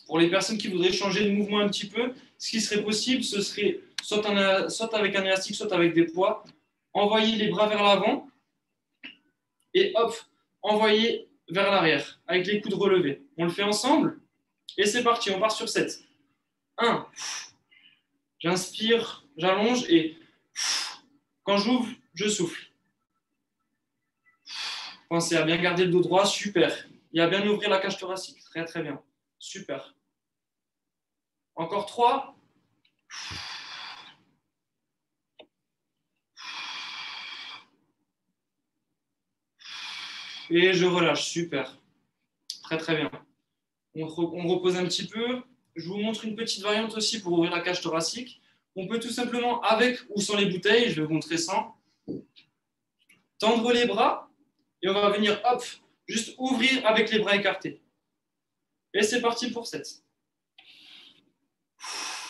B: Pour les personnes qui voudraient changer de mouvement un petit peu, ce qui serait possible, ce serait soit avec un élastique, soit avec des poids. Envoyer les bras vers l'avant et hop, envoyer vers l'arrière avec les coudes relevés. On le fait ensemble et c'est parti, on part sur 7. 1. J'inspire, j'allonge et quand j'ouvre, je souffle. Pensez à bien garder le dos droit, super. Et à bien ouvrir la cage thoracique, très très bien. Super. Encore 3. Et je relâche, super. Très très bien. On repose un petit peu. Je vous montre une petite variante aussi pour ouvrir la cage thoracique. On peut tout simplement, avec ou sans les bouteilles, je vais vous montrer sans, tendre les bras et on va venir, hop, juste ouvrir avec les bras écartés. Et c'est parti pour 7.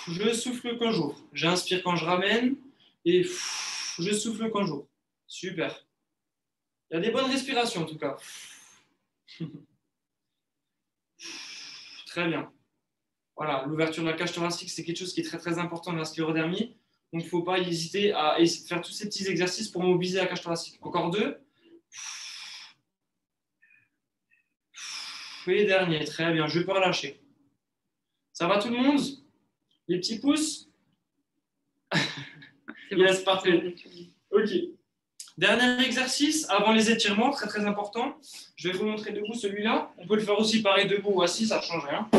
B: Je souffle quand j'ouvre. J'inspire quand je ramène et je souffle quand j'ouvre. Super. Il y a des bonnes respirations en tout cas. Très bien. Voilà, l'ouverture de la cage thoracique, c'est quelque chose qui est très très important dans la sclérodermie. Donc, il ne faut pas hésiter à faire tous ces petits exercices pour mobiliser la cage thoracique. Encore 2. Et dernier, très bien, je peux relâcher. Ça va tout le monde? Les petits pouces? Yes, parfait. Ok. Dernier exercice, avant les étirements, très très important. Je vais vous montrer debout celui-là. On peut le faire aussi pareil debout ou assis, ça ne change rien.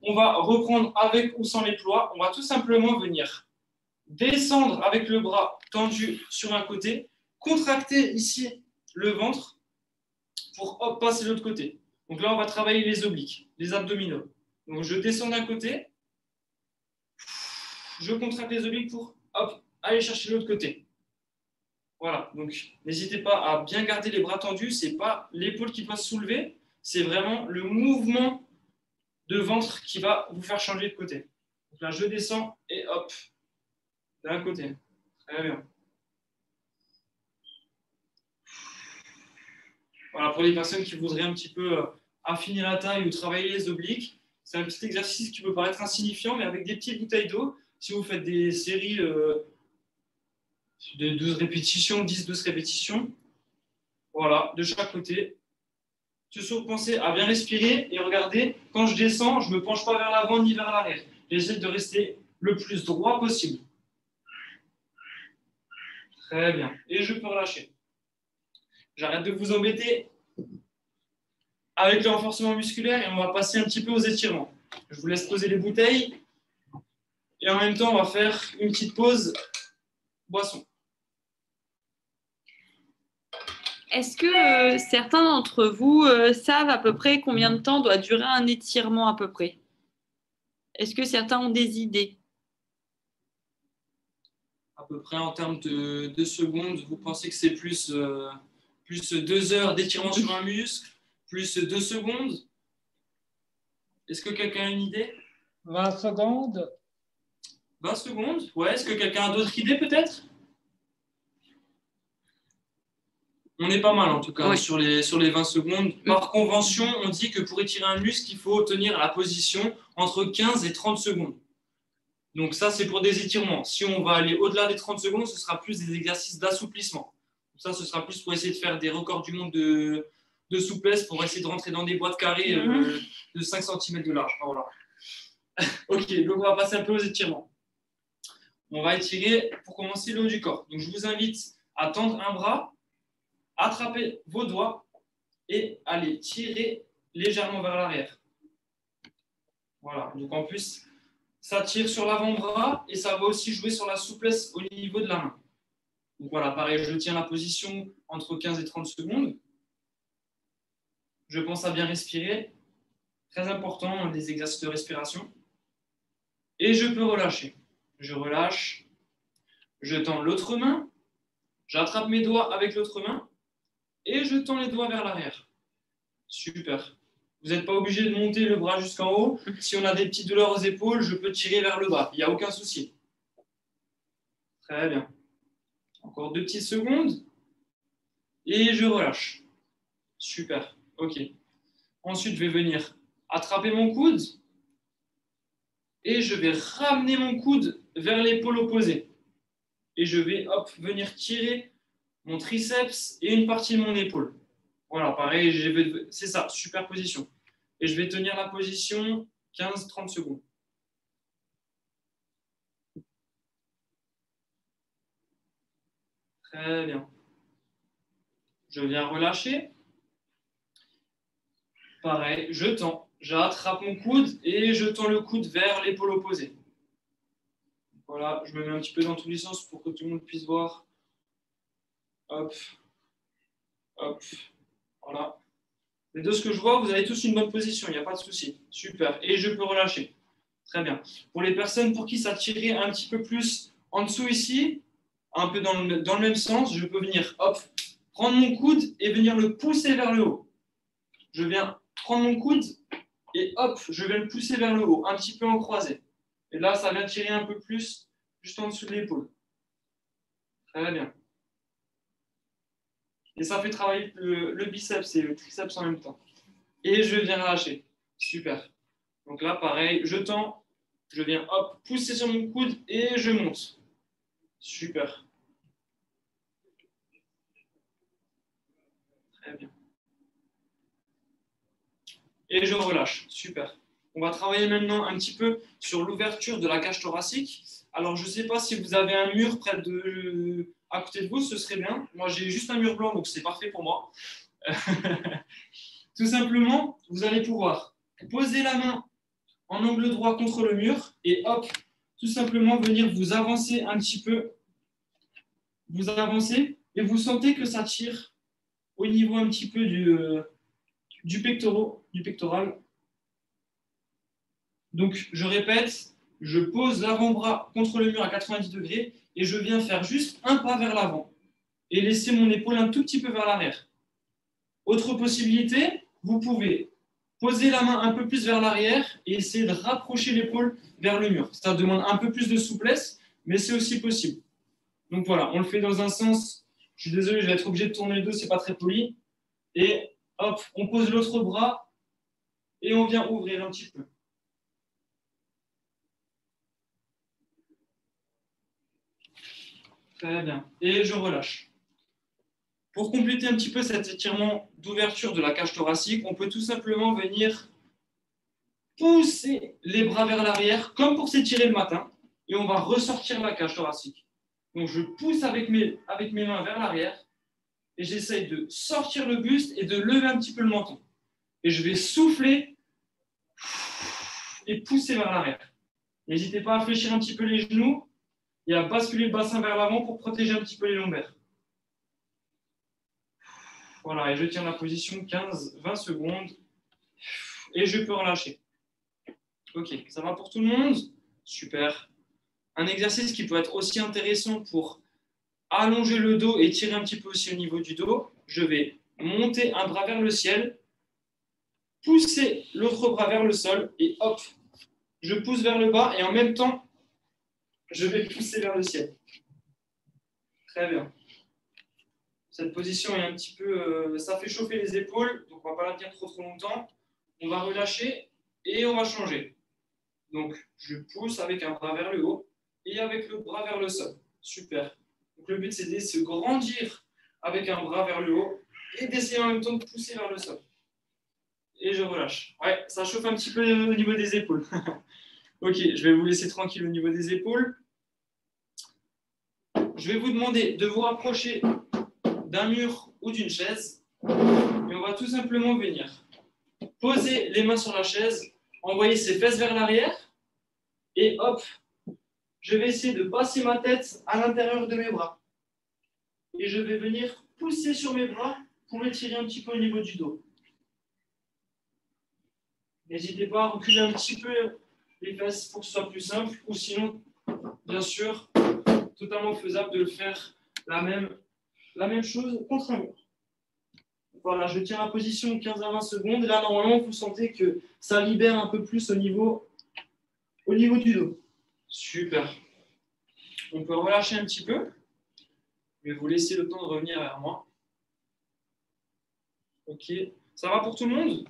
B: On va reprendre avec ou sans les ploies. On va tout simplement venir descendre avec le bras tendu sur un côté, contracter ici le ventre pour passer de l'autre côté. Donc là, on va travailler les obliques, les abdominaux. Donc je descends d'un côté, je contracte les obliques pour aller chercher l'autre côté. Voilà, donc n'hésitez pas à bien garder les bras tendus, ce n'est pas l'épaule qui doit se soulever, c'est vraiment le mouvement de ventre qui va vous faire changer de côté. Donc là, je descends et hop, d'un côté. Très bien. Voilà, pour les personnes qui voudraient un petit peu affiner la taille ou travailler les obliques, c'est un petit exercice qui peut paraître insignifiant, mais avec des petites bouteilles d'eau, si vous faites des séries de 12 répétitions, 10-12 répétitions, voilà, de chaque côté. Toujours pensez à bien respirer et regardez, quand je descends, je ne me penche pas vers l'avant ni vers l'arrière. J'essaie de rester le plus droit possible. Très bien. Et je peux relâcher. J'arrête de vous embêter. avec le renforcement musculaire et on va passer un petit peu aux étirements. Je vous laisse poser les bouteilles et en même temps, on va faire une petite pause boisson.
C: Est-ce que certains d'entre vous savent à peu près combien de temps doit durer un étirement à peu près? Est-ce que certains ont des idées?
B: À peu près en termes de secondes, vous pensez que c'est plus 2 heures d'étirement sur un muscle, plus 2 secondes? Est-ce que quelqu'un a une idée?
D: 20 secondes.
B: 20 secondes? Ouais, est-ce que quelqu'un a d'autres idées peut-être? On est pas mal en tout cas
C: Oui.
B: sur les 20 secondes. Par convention, on dit que pour étirer un muscle, il faut tenir la position entre 15 et 30 secondes. Donc ça, c'est pour des étirements. Si on va aller au-delà des 30 secondes, ce sera plus des exercices d'assouplissement. Ça, ce sera plus pour essayer de faire des records du monde de souplesse, pour essayer de rentrer dans des boîtes carrées de 5 cm de large. Voilà. Ok, donc on va passer un peu aux étirements. On va étirer pour commencer le haut du corps. Donc je vous invite à tendre un bras, attraper vos doigts et aller tirer légèrement vers l'arrière. Voilà, donc en plus, ça tire sur l'avant-bras et ça va aussi jouer sur la souplesse au niveau de la main. Donc voilà, pareil, je tiens la position entre 15 et 30 secondes. Je pense à bien respirer. Très important, des exercices de respiration. Et je peux relâcher. Je relâche. Je tends l'autre main. J'attrape mes doigts avec l'autre main. Et je tends les doigts vers l'arrière. Super. Vous n'êtes pas obligé de monter le bras jusqu'en haut. Si on a des petites douleurs aux épaules, je peux tirer vers le bas. Il n'y a aucun souci. Très bien. Encore 2 petites secondes. Et je relâche. Super. Ok. Ensuite, je vais venir attraper mon coude. Et je vais ramener mon coude vers l'épaule opposée. Et je vais venir tirer mon triceps et une partie de mon épaule. Voilà, pareil, c'est ça, superposition. Et je vais tenir la position 15-30 secondes. Très bien. Je viens relâcher. Pareil, je tends. J'attrape mon coude et je tends le coude vers l'épaule opposée. Voilà, je me mets un petit peu dans tous les sens pour que tout le monde puisse voir. Hop, hop, voilà. Et de ce que je vois, vous avez tous une bonne position, il n'y a pas de souci. Super, et je peux relâcher. Très bien. Pour les personnes pour qui ça tirait un petit peu plus en dessous ici, un peu dans le même sens, je peux venir, prendre mon coude et venir le pousser vers le haut. Je viens prendre mon coude et je vais le pousser vers le haut, un petit peu en croisé. Et là, ça vient tirer un peu plus juste en dessous de l'épaule. Très bien. Et ça fait travailler le biceps et le triceps en même temps. Et je viens relâcher. Super. Donc là, pareil, je tends, je viens pousser sur mon coude et je monte. Super. Très bien. Et je relâche. Super. On va travailler maintenant un petit peu sur l'ouverture de la cage thoracique. Alors, je ne sais pas si vous avez un mur à côté de vous, ce serait bien. Moi, j'ai juste un mur blanc, donc c'est parfait pour moi. Tout simplement, vous allez pouvoir poser la main en angle droit contre le mur et tout simplement venir vous avancer un petit peu. Vous avancez et vous sentez que ça tire au niveau un petit peu du pectoral. Donc, je répète, je pose l'avant-bras contre le mur à 90 degrés et je viens faire juste un pas vers l'avant et laisser mon épaule un tout petit peu vers l'arrière. Autre possibilité, vous pouvez poser la main un peu plus vers l'arrière et essayer de rapprocher l'épaule vers le mur. Ça demande un peu plus de souplesse, mais c'est aussi possible. Donc voilà, on le fait dans un sens. Je suis désolé, je vais être obligé de tourner les deux, c'est pas très poli. Et on pose l'autre bras et on vient ouvrir un petit peu. Très bien. Et je relâche. Pour compléter un petit peu cet étirement d'ouverture de la cage thoracique, on peut tout simplement venir pousser les bras vers l'arrière, comme pour s'étirer le matin, et on va ressortir la cage thoracique. Donc je pousse avec mes mains vers l'arrière, et j'essaye de sortir le buste et de lever un petit peu le menton. et je vais souffler et pousser vers l'arrière. N'hésitez pas à fléchir un petit peu les genoux et à basculer le bassin vers l'avant pour protéger un petit peu les lombaires. Voilà, et je tiens la position 15-20 secondes et je peux relâcher. Ok, ça va pour tout le monde? Super. Un exercice qui peut être aussi intéressant pour allonger le dos et tirer un petit peu aussi au niveau du dos. Je vais monter un bras vers le ciel, pousser l'autre bras vers le sol et hop, je pousse vers le bas et en même temps, je vais pousser vers le ciel. Très bien. Cette position est un petit peu... ça fait chauffer les épaules, donc on ne va pas la tenir trop longtemps. On va relâcher et on va changer. Donc, je pousse avec un bras vers le haut et avec le bras vers le sol. Super. Donc, le but, c'est de se grandir avec un bras vers le haut et d'essayer en même temps de pousser vers le sol. Et je relâche. Ouais, ça chauffe un petit peu au niveau des épaules. Ok, je vais vous laisser tranquille au niveau des épaules. Je vais vous demander de vous rapprocher d'un mur ou d'une chaise. Et on va tout simplement venir poser les mains sur la chaise, envoyer ses fesses vers l'arrière. Et hop, je vais essayer de passer ma tête à l'intérieur de mes bras. Et je vais venir pousser sur mes bras pour étirer un petit peu au niveau du dos. N'hésitez pas à reculer un petit peu les fesses pour que ce soit plus simple. Ou sinon, bien sûr, totalement faisable de le faire la même chose contre un mur. Voilà, je tiens la position 15 à 20 secondes. Et là, normalement, vous sentez que ça libère un peu plus au niveau du dos. Super. On peut relâcher un petit peu. Je vais vous laisser le temps de revenir vers moi. Ok. Ça va pour tout le monde?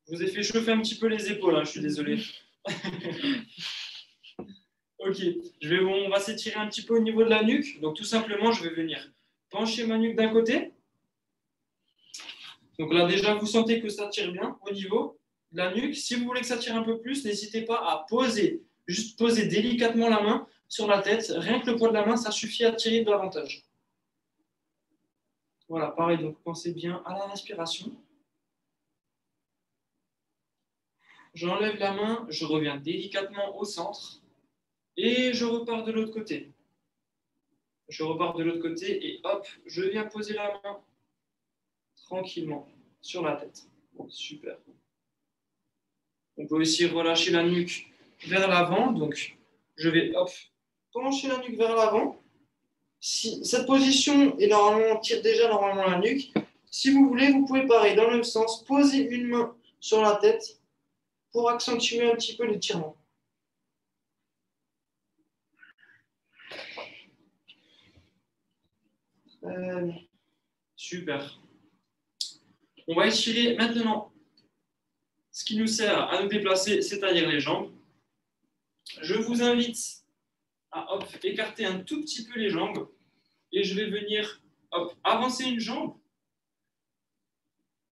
B: Je vous ai fait chauffer un petit peu les épaules, hein, je suis désolé. Ok. On va s'étirer un petit peu au niveau de la nuque. Donc tout simplement, je vais venir pencher ma nuque d'un côté. Donc là, déjà, vous sentez que ça tire bien au niveau de la nuque. Si vous voulez que ça tire un peu plus, n'hésitez pas à poser. Juste poser délicatement la main sur la tête. Rien que le poids de la main, ça suffit à tirer davantage. Voilà, pareil, donc pensez bien à la respiration. J'enlève la main, je reviens délicatement au centre et je repars de l'autre côté. Je repars de l'autre côté et hop, je viens poser la main tranquillement sur la tête. Super. On peut aussi relâcher la nuque vers l'avant, donc je vais hop, pencher la nuque vers l'avant. Si cette position est normalement, tire déjà normalement la nuque. Si vous voulez, vous pouvez pareil, dans le même sens, poser une main sur la tête pour accentuer un petit peu l'étirement. Super. On va étirer maintenant ce qui nous sert à nous déplacer, c'est-à-dire les jambes. Je vous invite à hop, écarter un tout petit peu les jambes et je vais venir hop, avancer une jambe,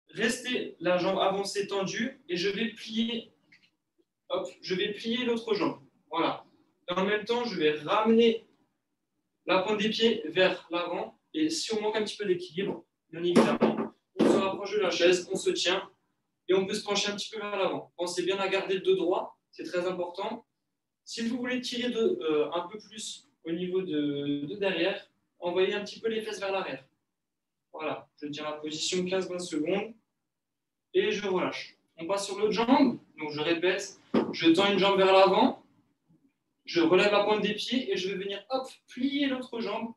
B: rester la jambe avancée tendue et je vais plier l'autre jambe. Voilà. En même temps, je vais ramener la pointe des pieds vers l'avant et si on manque un petit peu d'équilibre, bien évidemment, on se rapproche de la chaise, on se tient et on peut se pencher un petit peu vers l'avant. Pensez bien à garder le dos droit, c'est très important. Si vous voulez tirer un peu plus au niveau de derrière, envoyez un petit peu les fesses vers l'arrière. Voilà, je tiens la position 15-20 secondes et je relâche. On passe sur l'autre jambe, donc je répète, je tends une jambe vers l'avant, je relève la pointe des pieds et je vais venir hop, plier l'autre jambe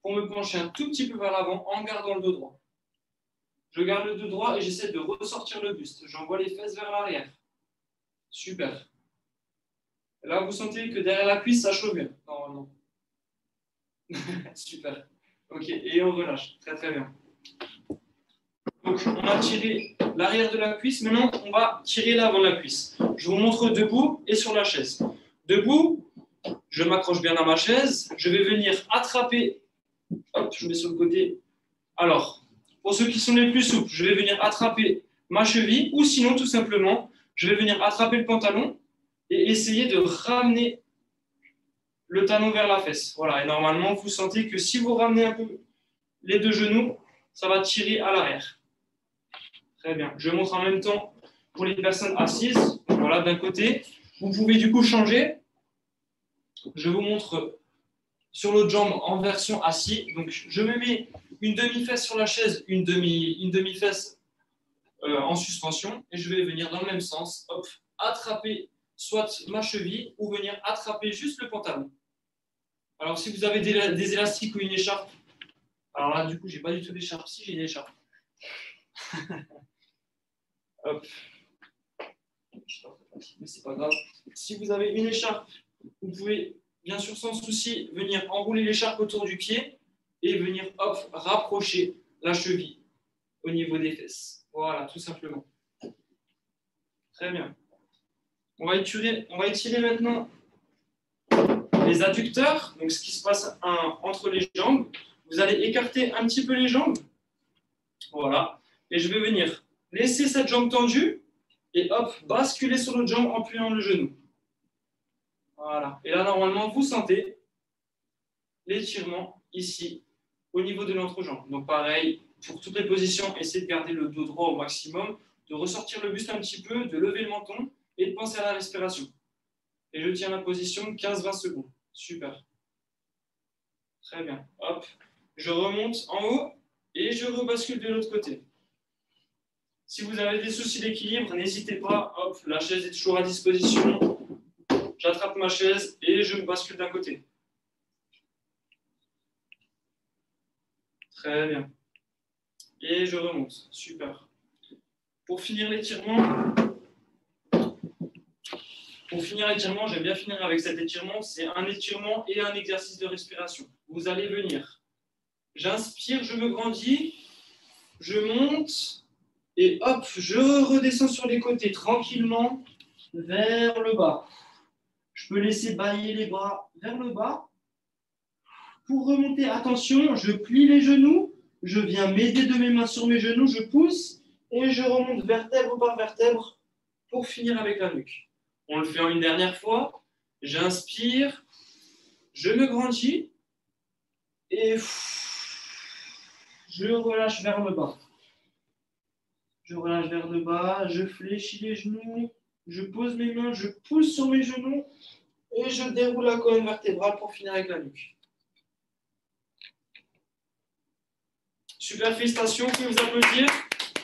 B: pour me pencher un tout petit peu vers l'avant en gardant le dos droit. Je garde le dos droit et j'essaie de ressortir le buste. J'envoie les fesses vers l'arrière. Super. Et là, vous sentez que derrière la cuisse, ça chauffe bien, normalement. Super. Ok, et on relâche. Très, très bien. Donc, on a tiré l'arrière de la cuisse. Maintenant, on va tirer l'avant de la cuisse. Je vous montre debout et sur la chaise. Debout, je m'accroche bien à ma chaise. Je vais venir attraper. Hop, je mets sur le côté. Alors, pour ceux qui sont les plus souples, je vais venir attraper ma cheville ou sinon, tout simplement, je vais venir attraper le pantalon et essayer de ramener le talon vers la fesse. Voilà, et normalement, vous sentez que si vous ramenez un peu les deux genoux, ça va tirer à l'arrière. Très bien. Je montre en même temps pour les personnes assises. Donc, voilà, d'un côté. Vous pouvez du coup changer. Je vous montre sur l'autre jambe en version assis. Donc, je me mets une demi-fesse sur la chaise, une demi-fesse en suspension. Et je vais venir dans le même sens. Hop, attraper soit ma cheville ou venir attraper juste le pantalon. Alors, si vous avez des élastiques ou une écharpe, alors là, du coup, j'ai pas du tout d'écharpe. Si, j'ai une écharpe. Hop. Mais c'est pas grave. Si vous avez une écharpe, vous pouvez, bien sûr, sans souci, venir enrouler l'écharpe autour du pied et venir, hop, rapprocher la cheville au niveau des fesses. Voilà, tout simplement. Très bien. On va étirer maintenant les adducteurs, donc ce qui se passe entre les jambes. Vous allez écarter un petit peu les jambes. Voilà. Et je vais venir laisser cette jambe tendue et hop, basculer sur l'autre jambe en pliant le genou. Voilà. Et là, normalement, vous sentez l'étirement ici, au niveau de l'entrejambe. Donc pareil, pour toutes les positions, essayez de garder le dos droit au maximum, de ressortir le buste un petit peu, de lever le menton et de penser à la respiration. Et je tiens la position 15-20 secondes. Super. Très bien. Hop. Je remonte en haut et je rebascule de l'autre côté. Si vous avez des soucis d'équilibre, n'hésitez pas. Hop, la chaise est toujours à disposition. J'attrape ma chaise et je bascule d'un côté. Très bien. Et je remonte. Super. Pour finir l'étirement, j'aime bien finir avec cet étirement. C'est un étirement et un exercice de respiration. Vous allez venir. J'inspire, je me grandis, je monte et hop, je redescends sur les côtés tranquillement vers le bas. Je peux laisser balayer les bras vers le bas. Pour remonter, attention, je plie les genoux, je viens m'aider de mes mains sur mes genoux, je pousse et je remonte vertèbre par vertèbre pour finir avec la nuque. On le fait en une dernière fois. J'inspire, je me grandis et je relâche vers le bas. Je relâche vers le bas, je fléchis les genoux, je pose mes mains, je pousse sur mes genoux et je déroule la colonne vertébrale pour finir avec la nuque. Super, félicitations, vous pouvez vous applaudir.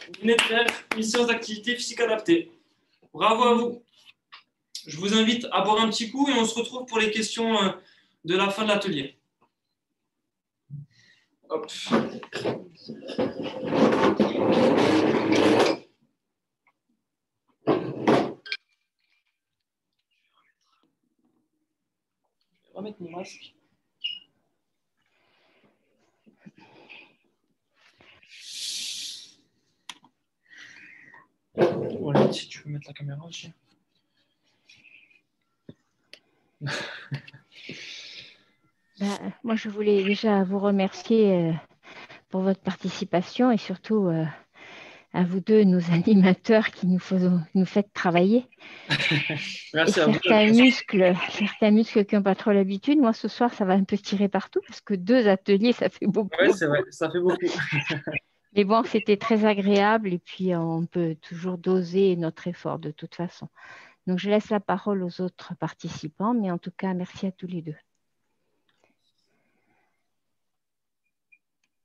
B: Vous venez de faire une séance d'activité physique adaptée. Bravo à vous. Je vous invite à boire un petit coup et on se retrouve pour les questions de la fin de l'atelier. Hop. Je vais remettre mon masque. Voilà, si tu peux mettre la caméra aussi.
A: Moi, je voulais déjà vous remercier pour votre participation et surtout à vous deux, nos animateurs qui nous faites travailler.
B: Merci
A: et
B: à vous.
A: certains muscles qui n'ont pas trop l'habitude, moi ce soir, ça va un peu tirer partout parce que 2 ateliers, ça fait beaucoup.
B: Oui, c'est vrai, ça fait beaucoup.
A: Mais bon, c'était très agréable et puis on peut toujours doser notre effort de toute façon. Donc, je laisse la parole aux autres participants, mais en tout cas, merci à tous les deux.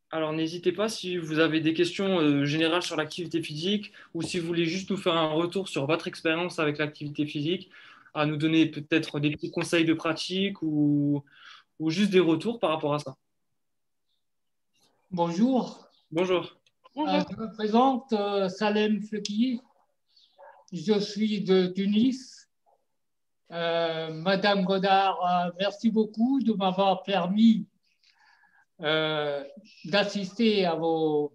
B: Alors, n'hésitez pas si vous avez des questions générales sur l'activité physique ou si vous voulez juste nous faire un retour sur votre expérience avec l'activité physique, à nous donner peut-être des petits conseils de pratique ou juste des retours par rapport à ça.
D: Bonjour.
B: Bonjour.
D: Je me présente Salem Fekhi. Je suis de Tunis. Madame Godard, merci beaucoup de m'avoir permis d'assister à vos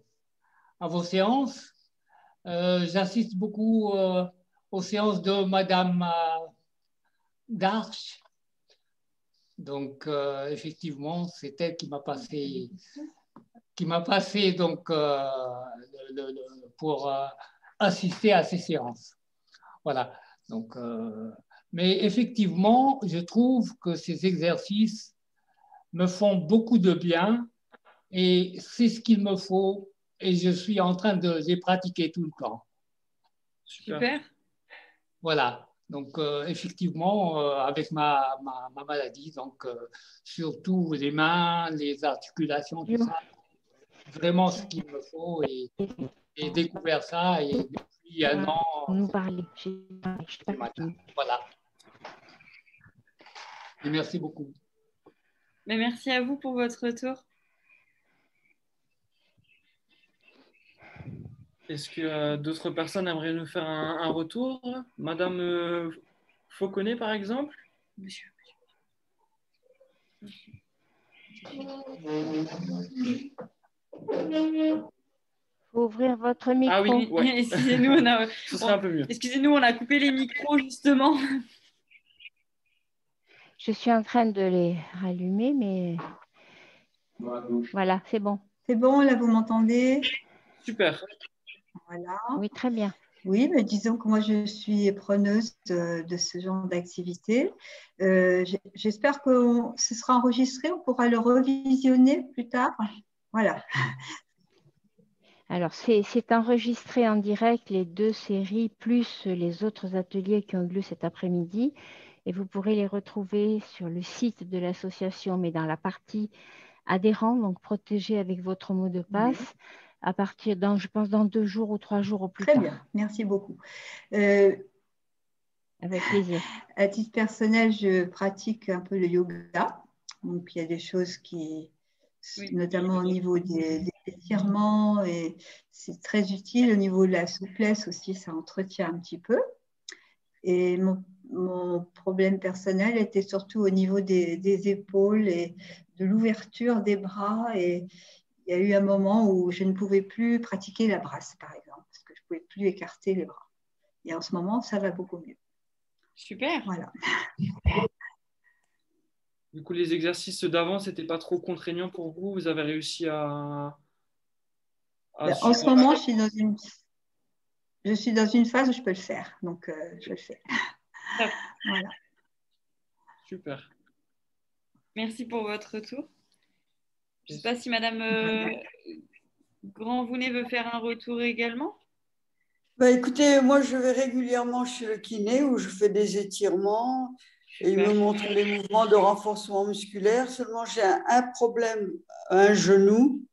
D: séances. J'assiste beaucoup aux séances de Madame Darche. Donc, effectivement, c'est elle qui m'a passé donc, pour assister à ces séances. Voilà. Donc, mais effectivement, je trouve que ces exercices me font beaucoup de bien et c'est ce qu'il me faut et je suis en train de les pratiquer tout le temps.
C: Super.
D: Voilà. Donc, effectivement, avec ma maladie, donc, surtout les mains, les articulations, tout ça, vraiment ce qu'il me faut. Et découvert ça et depuis un an.
A: Nous parler.
D: Voilà. Et merci beaucoup.
C: Mais merci à vous pour votre retour.
B: Est-ce que d'autres personnes aimeraient nous faire un retour? Madame Fauconnet, par exemple?
C: Monsieur.
A: Faut ouvrir votre micro.
B: Ah oui, ouais.
C: Excusez-nous,
B: Ce serait un peu mieux.
C: Excusez-nous, on a coupé les micros justement.
A: Je suis en train de les rallumer, mais voilà, c'est bon.
E: C'est bon, là, vous m'entendez?
B: Super.
E: Voilà.
A: Oui, très bien.
E: Oui, mais disons que moi, je suis preneuse de ce genre d'activité. J'espère que ce sera enregistré, on pourra le revisionner plus tard. Voilà.
A: Alors, c'est enregistré en direct, les 2 séries, plus les autres ateliers qui ont eu lieu cet après-midi. Et vous pourrez les retrouver sur le site de l'association, mais dans la partie adhérent, donc protégé avec votre mot de passe, oui. À partir je pense, dans 2 jours ou 3 jours au plus tard.
E: Très bien, merci beaucoup.
A: Avec plaisir.
E: À titre personnel, je pratique un peu le yoga. Donc, il y a des choses qui, oui, notamment au niveau des étirements, et c'est très utile. Au niveau de la souplesse aussi, ça entretient un petit peu. Et mon problème personnel était surtout au niveau des épaules et de l'ouverture des bras. Et il y a eu un moment où je ne pouvais plus pratiquer la brasse, par exemple, parce que je ne pouvais plus écarter les bras. Et en ce moment, ça va beaucoup mieux.
C: Super.
E: Voilà.
B: Du coup, les exercices d'avant, ce n'était pas trop contraignant pour vous? Vous avez réussi à
E: en ce moment, je suis dans une phase où je peux le faire. Donc, je le fais. Voilà.
B: Super.
C: Merci pour votre retour. Je ne sais pas si Madame Grand-Vounet veut faire un retour également.
F: Bah, écoutez, moi, je vais régulièrement chez le kiné où je fais des étirements. Et il me montre les mouvements de renforcement musculaire. Seulement, j'ai un problème à un genou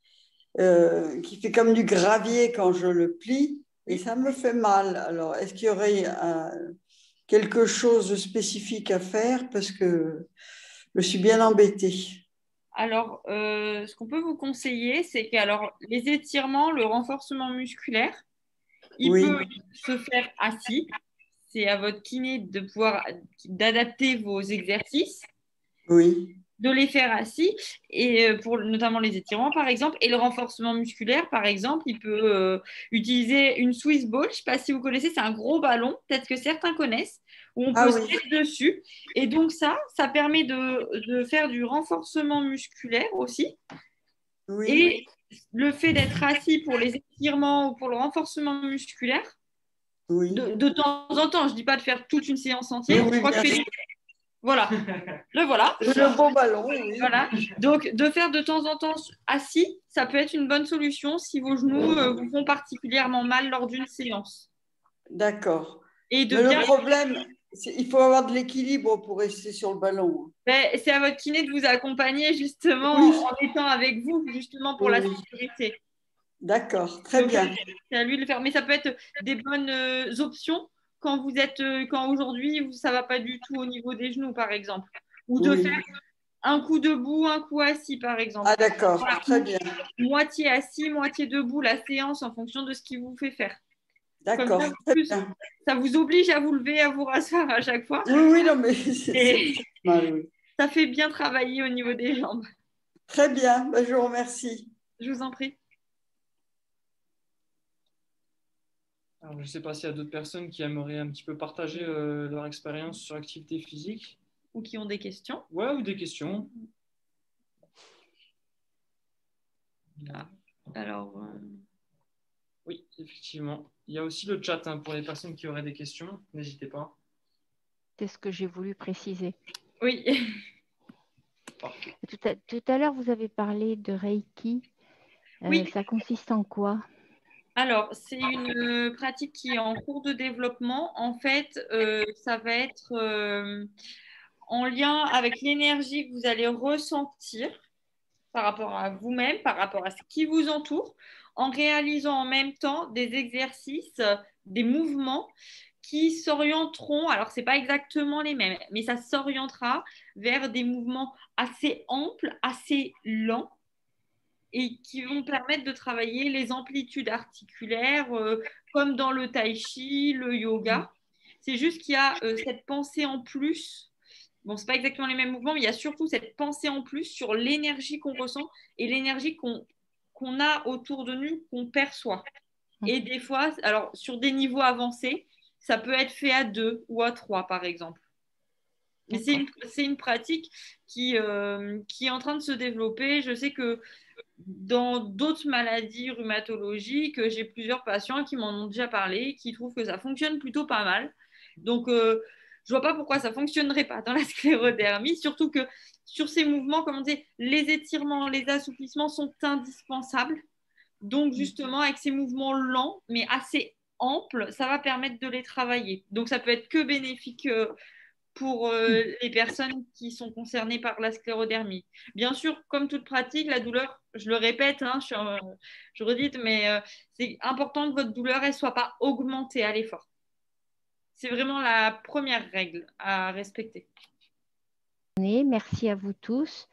F: qui fait comme du gravier quand je le plie et ça me fait mal. Alors, est-ce qu'il y aurait quelque chose de spécifique à faire parce que je suis bien embêtée?
C: Alors, ce qu'on peut vous conseiller, c'est que les étirements, le renforcement musculaire, il peut se faire assis. C'est à votre kiné d'adapter vos exercices, de les faire assis, et pour notamment les étirements par exemple, et le renforcement musculaire par exemple, il peut utiliser une Swiss ball. Je ne sais pas si vous connaissez, c'est un gros ballon, peut-être que certains connaissent, où on peut se mettre dessus, et donc ça permet de faire du renforcement musculaire aussi. Et le fait d'être assis pour les étirements ou pour le renforcement musculaire, de temps en temps, je ne dis pas de faire toute une séance entière. Je crois que voilà. Voilà.
F: Le beau ballon,
C: Voilà. Donc, de faire de temps en temps assis, ça peut être une bonne solution si vos genoux vous font particulièrement mal lors d'une séance.
F: D'accord.
C: Mais
F: le problème, il faut avoir de l'équilibre pour rester sur le ballon.
C: C'est à votre kiné de vous accompagner justement en étant avec vous, justement pour la sécurité.
F: D'accord, très bien.
C: C'est à lui de le faire. Mais ça peut être des bonnes options quand aujourd'hui, ça ne va pas du tout au niveau des genoux, par exemple. Ou de faire un coup debout, un coup assis, par exemple.
F: Ah, d'accord, très bien.
C: Moitié assis, moitié debout, la séance en fonction de ce qu'il vous fait faire.
F: D'accord, très bien.
C: Ça vous oblige à vous lever, à vous rasseoir à chaque fois.
F: Oui, non, mais c'est mal, oui.
C: Ça fait bien travailler au niveau des jambes.
F: Très bien, je vous remercie.
C: Je vous en prie.
B: Alors, je ne sais pas s'il y a d'autres personnes qui aimeraient un petit peu partager leur expérience sur l'activité physique.
C: Ou qui ont des questions.
B: Ouais, ou des questions.
C: Ah. Alors.
B: Oui, effectivement. Il y a aussi le chat pour les personnes qui auraient des questions. N'hésitez pas.
A: C'est ce que j'ai voulu préciser.
C: Oui.
A: Tout à l'heure, vous avez parlé de Reiki.
C: Oui.
A: Ça consiste en quoi?
C: Alors, c'est une pratique qui est en cours de développement. En fait, ça va être en lien avec l'énergie que vous allez ressentir par rapport à vous-même, par rapport à ce qui vous entoure, en réalisant en même temps des exercices, des mouvements qui s'orienteront, alors ce n'est pas exactement les mêmes, mais ça s'orientera vers des mouvements assez amples, assez lents, et qui vont permettre de travailler les amplitudes articulaires, comme dans le tai chi, le yoga. C'est juste qu'il y a cette pensée en plus. Bon, c'est pas exactement les mêmes mouvements, mais il y a surtout cette pensée en plus sur l'énergie qu'on ressent et l'énergie qu'on a autour de nous, qu'on perçoit. Et des fois, alors sur des niveaux avancés, ça peut être fait à 2 ou à 3, par exemple. Mais c'est une pratique qui est en train de se développer. Je sais que dans d'autres maladies rhumatologiques, j'ai plusieurs patients qui m'en ont déjà parlé, qui trouvent que ça fonctionne plutôt pas mal. Donc, je vois pas pourquoi ça fonctionnerait pas dans la sclérodermie, surtout que sur ces mouvements, comme on dit, les étirements, les assouplissements sont indispensables. Donc, justement, avec ces mouvements lents, mais assez amples, ça va permettre de les travailler. Donc, ça peut être que bénéfique pour les personnes qui sont concernées par la sclérodermie. Bien sûr, comme toute pratique, la douleur, je le répète, hein, je redite, mais c'est important que votre douleur ne soit pas augmentée à l'effort. C'est vraiment la première règle à respecter.
A: Merci à vous tous.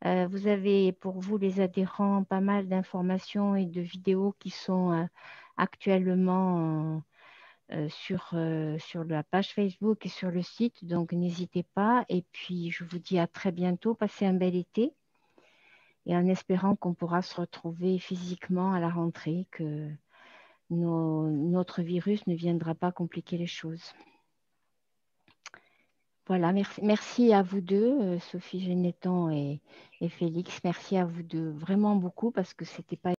A: Vous avez pour vous les adhérents pas mal d'informations et de vidéos qui sont actuellement sur la page Facebook et sur le site, donc n'hésitez pas. Et puis je vous dis à très bientôt, passez un bel été et en espérant qu'on pourra se retrouver physiquement à la rentrée, que notre virus ne viendra pas compliquer les choses. Voilà, merci à vous deux, Sophie Génétan et Félix. Merci à vous deux vraiment beaucoup parce que c'était pas